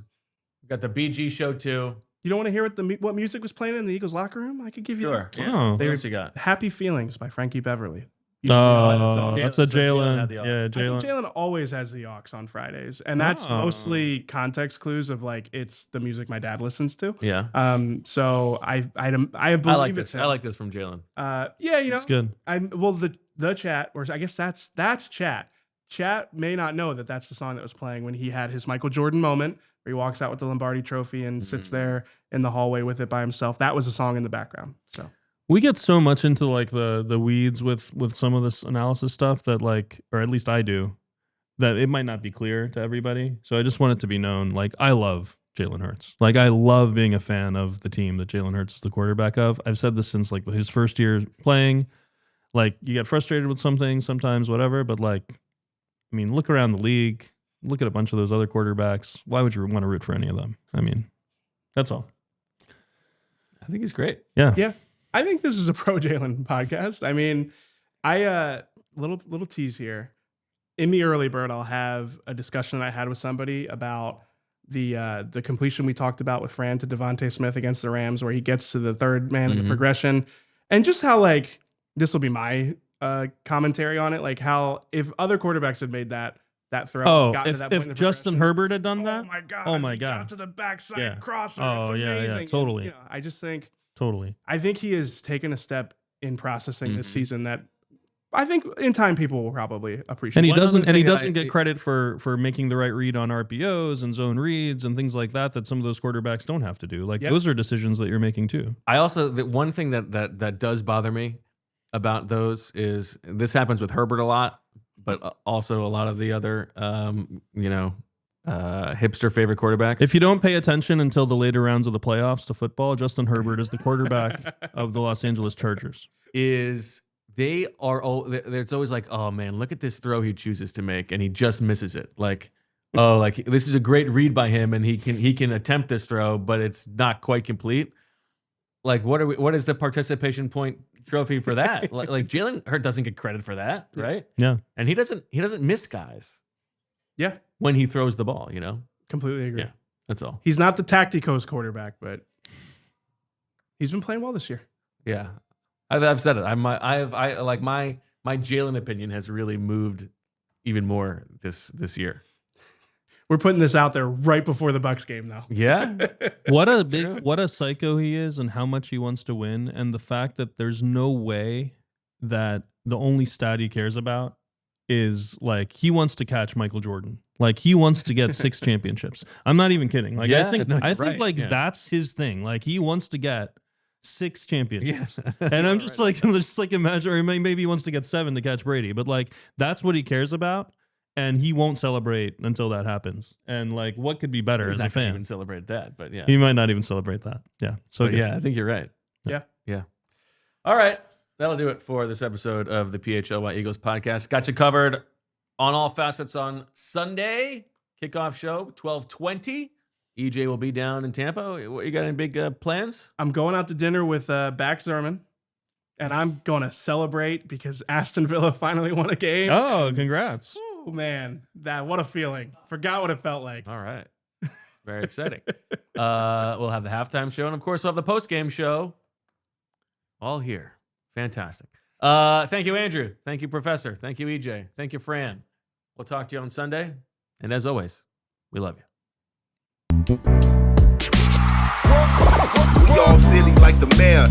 We got the BG show too. You don't want to hear what music was playing in the Eagles locker room? I could give you that. Yeah. What else you got? Happy Feelings by Frankie Beverly. That's a Jalen. Yeah, Jalen. Jalen always has the aux on Fridays, and that's mostly context clues of like it's the music my dad listens to. Yeah. So I believe I like this. I like this from Jalen. Yeah, it's good. The chat, or I guess that's chat. Chat may not know that that's the song that was playing when he had his Michael Jordan moment where he walks out with the Lombardi Trophy and sits there in the hallway with it by himself. That was a song in the background. So. We get so much into like the weeds with some of this analysis stuff that like, or at least I do, that it might not be clear to everybody. So I just want it to be known. Like I love Jalen Hurts. Like I love being a fan of the team that Jalen Hurts is the quarterback of. I've said this since like his first year playing. Like you get frustrated with something sometimes, whatever. But like, I mean, look around the league. Look at a bunch of those other quarterbacks. Why would you want to root for any of them? I mean, that's all. I think he's great. Yeah. I think this is a pro Jalen podcast. I mean, little tease here. In the early bird, I'll have a discussion that I had with somebody about the completion we talked about with Fran to Devontae Smith against the Rams, where he gets to the third man in the progression, and just how like this will be my commentary on it, like how if other quarterbacks had made that throw, if Justin Herbert had done that, oh my god, got to the backside crosser. Oh yeah, totally. And, I just think. Totally. I think he has taken a step in processing this season that I think in time people will probably appreciate. And he doesn't get credit for making the right read on RPOs and zone reads and things like that some of those quarterbacks don't have to do. Like those are decisions that you're making too. I also the one thing that does bother me about those is this happens with Herbert a lot, but also a lot of the other hipster favorite quarterbacks. If you don't pay attention until the later rounds of the playoffs to football, Justin Herbert is the quarterback of the Los Angeles Chargers. It's always like, oh man, look at this throw he chooses to make, and he just misses it. Like, oh, like this is a great read by him, and he can attempt this throw, but it's not quite complete. Like, what is the participation point trophy for that? like Jalen Hurts doesn't get credit for that, right? Yeah, and he doesn't miss guys. Yeah. When he throws the ball, Completely agree. Yeah, that's all. He's not the tacticos quarterback, but he's been playing well this year. Yeah. I've said it. My Jalen opinion has really moved even more this year. We're putting this out there right before the Bucs game though. Yeah. What a psycho he is and how much he wants to win, and the fact that there's no way that the only stat he cares about is like he wants to catch Michael Jordan. Like he wants to get 6 championships. I'm not even kidding. Like I think that's his thing. Like he wants to get 6 championships. Yeah. And I'm just like imagine, or maybe he wants to get 7 to catch Brady, but like that's what he cares about, and he won't celebrate until that happens. And like what could be better as a fan? Even celebrate that, but yeah. He might not even celebrate that. Yeah. So yeah, I think you're right. Yeah. Yeah. All right. That'll do it for this episode of the PHLY Eagles podcast. Got you covered on all facets on Sunday. Kickoff show, 12:20. EJ will be down in Tampa. You got any big plans? I'm going out to dinner with Back Zerman, and I'm going to celebrate because Aston Villa finally won a game. Oh, congrats. Oh, man. What a feeling. Forgot what it felt like. All right. Very exciting. We'll have the halftime show, and of course, we'll have the post-game show. All here. Fantastic. Thank you, Andrew. Thank you, Professor. Thank you, EJ. Thank you, Fran. We'll talk to you on Sunday. And as always, we love you. We all silly like the mayor.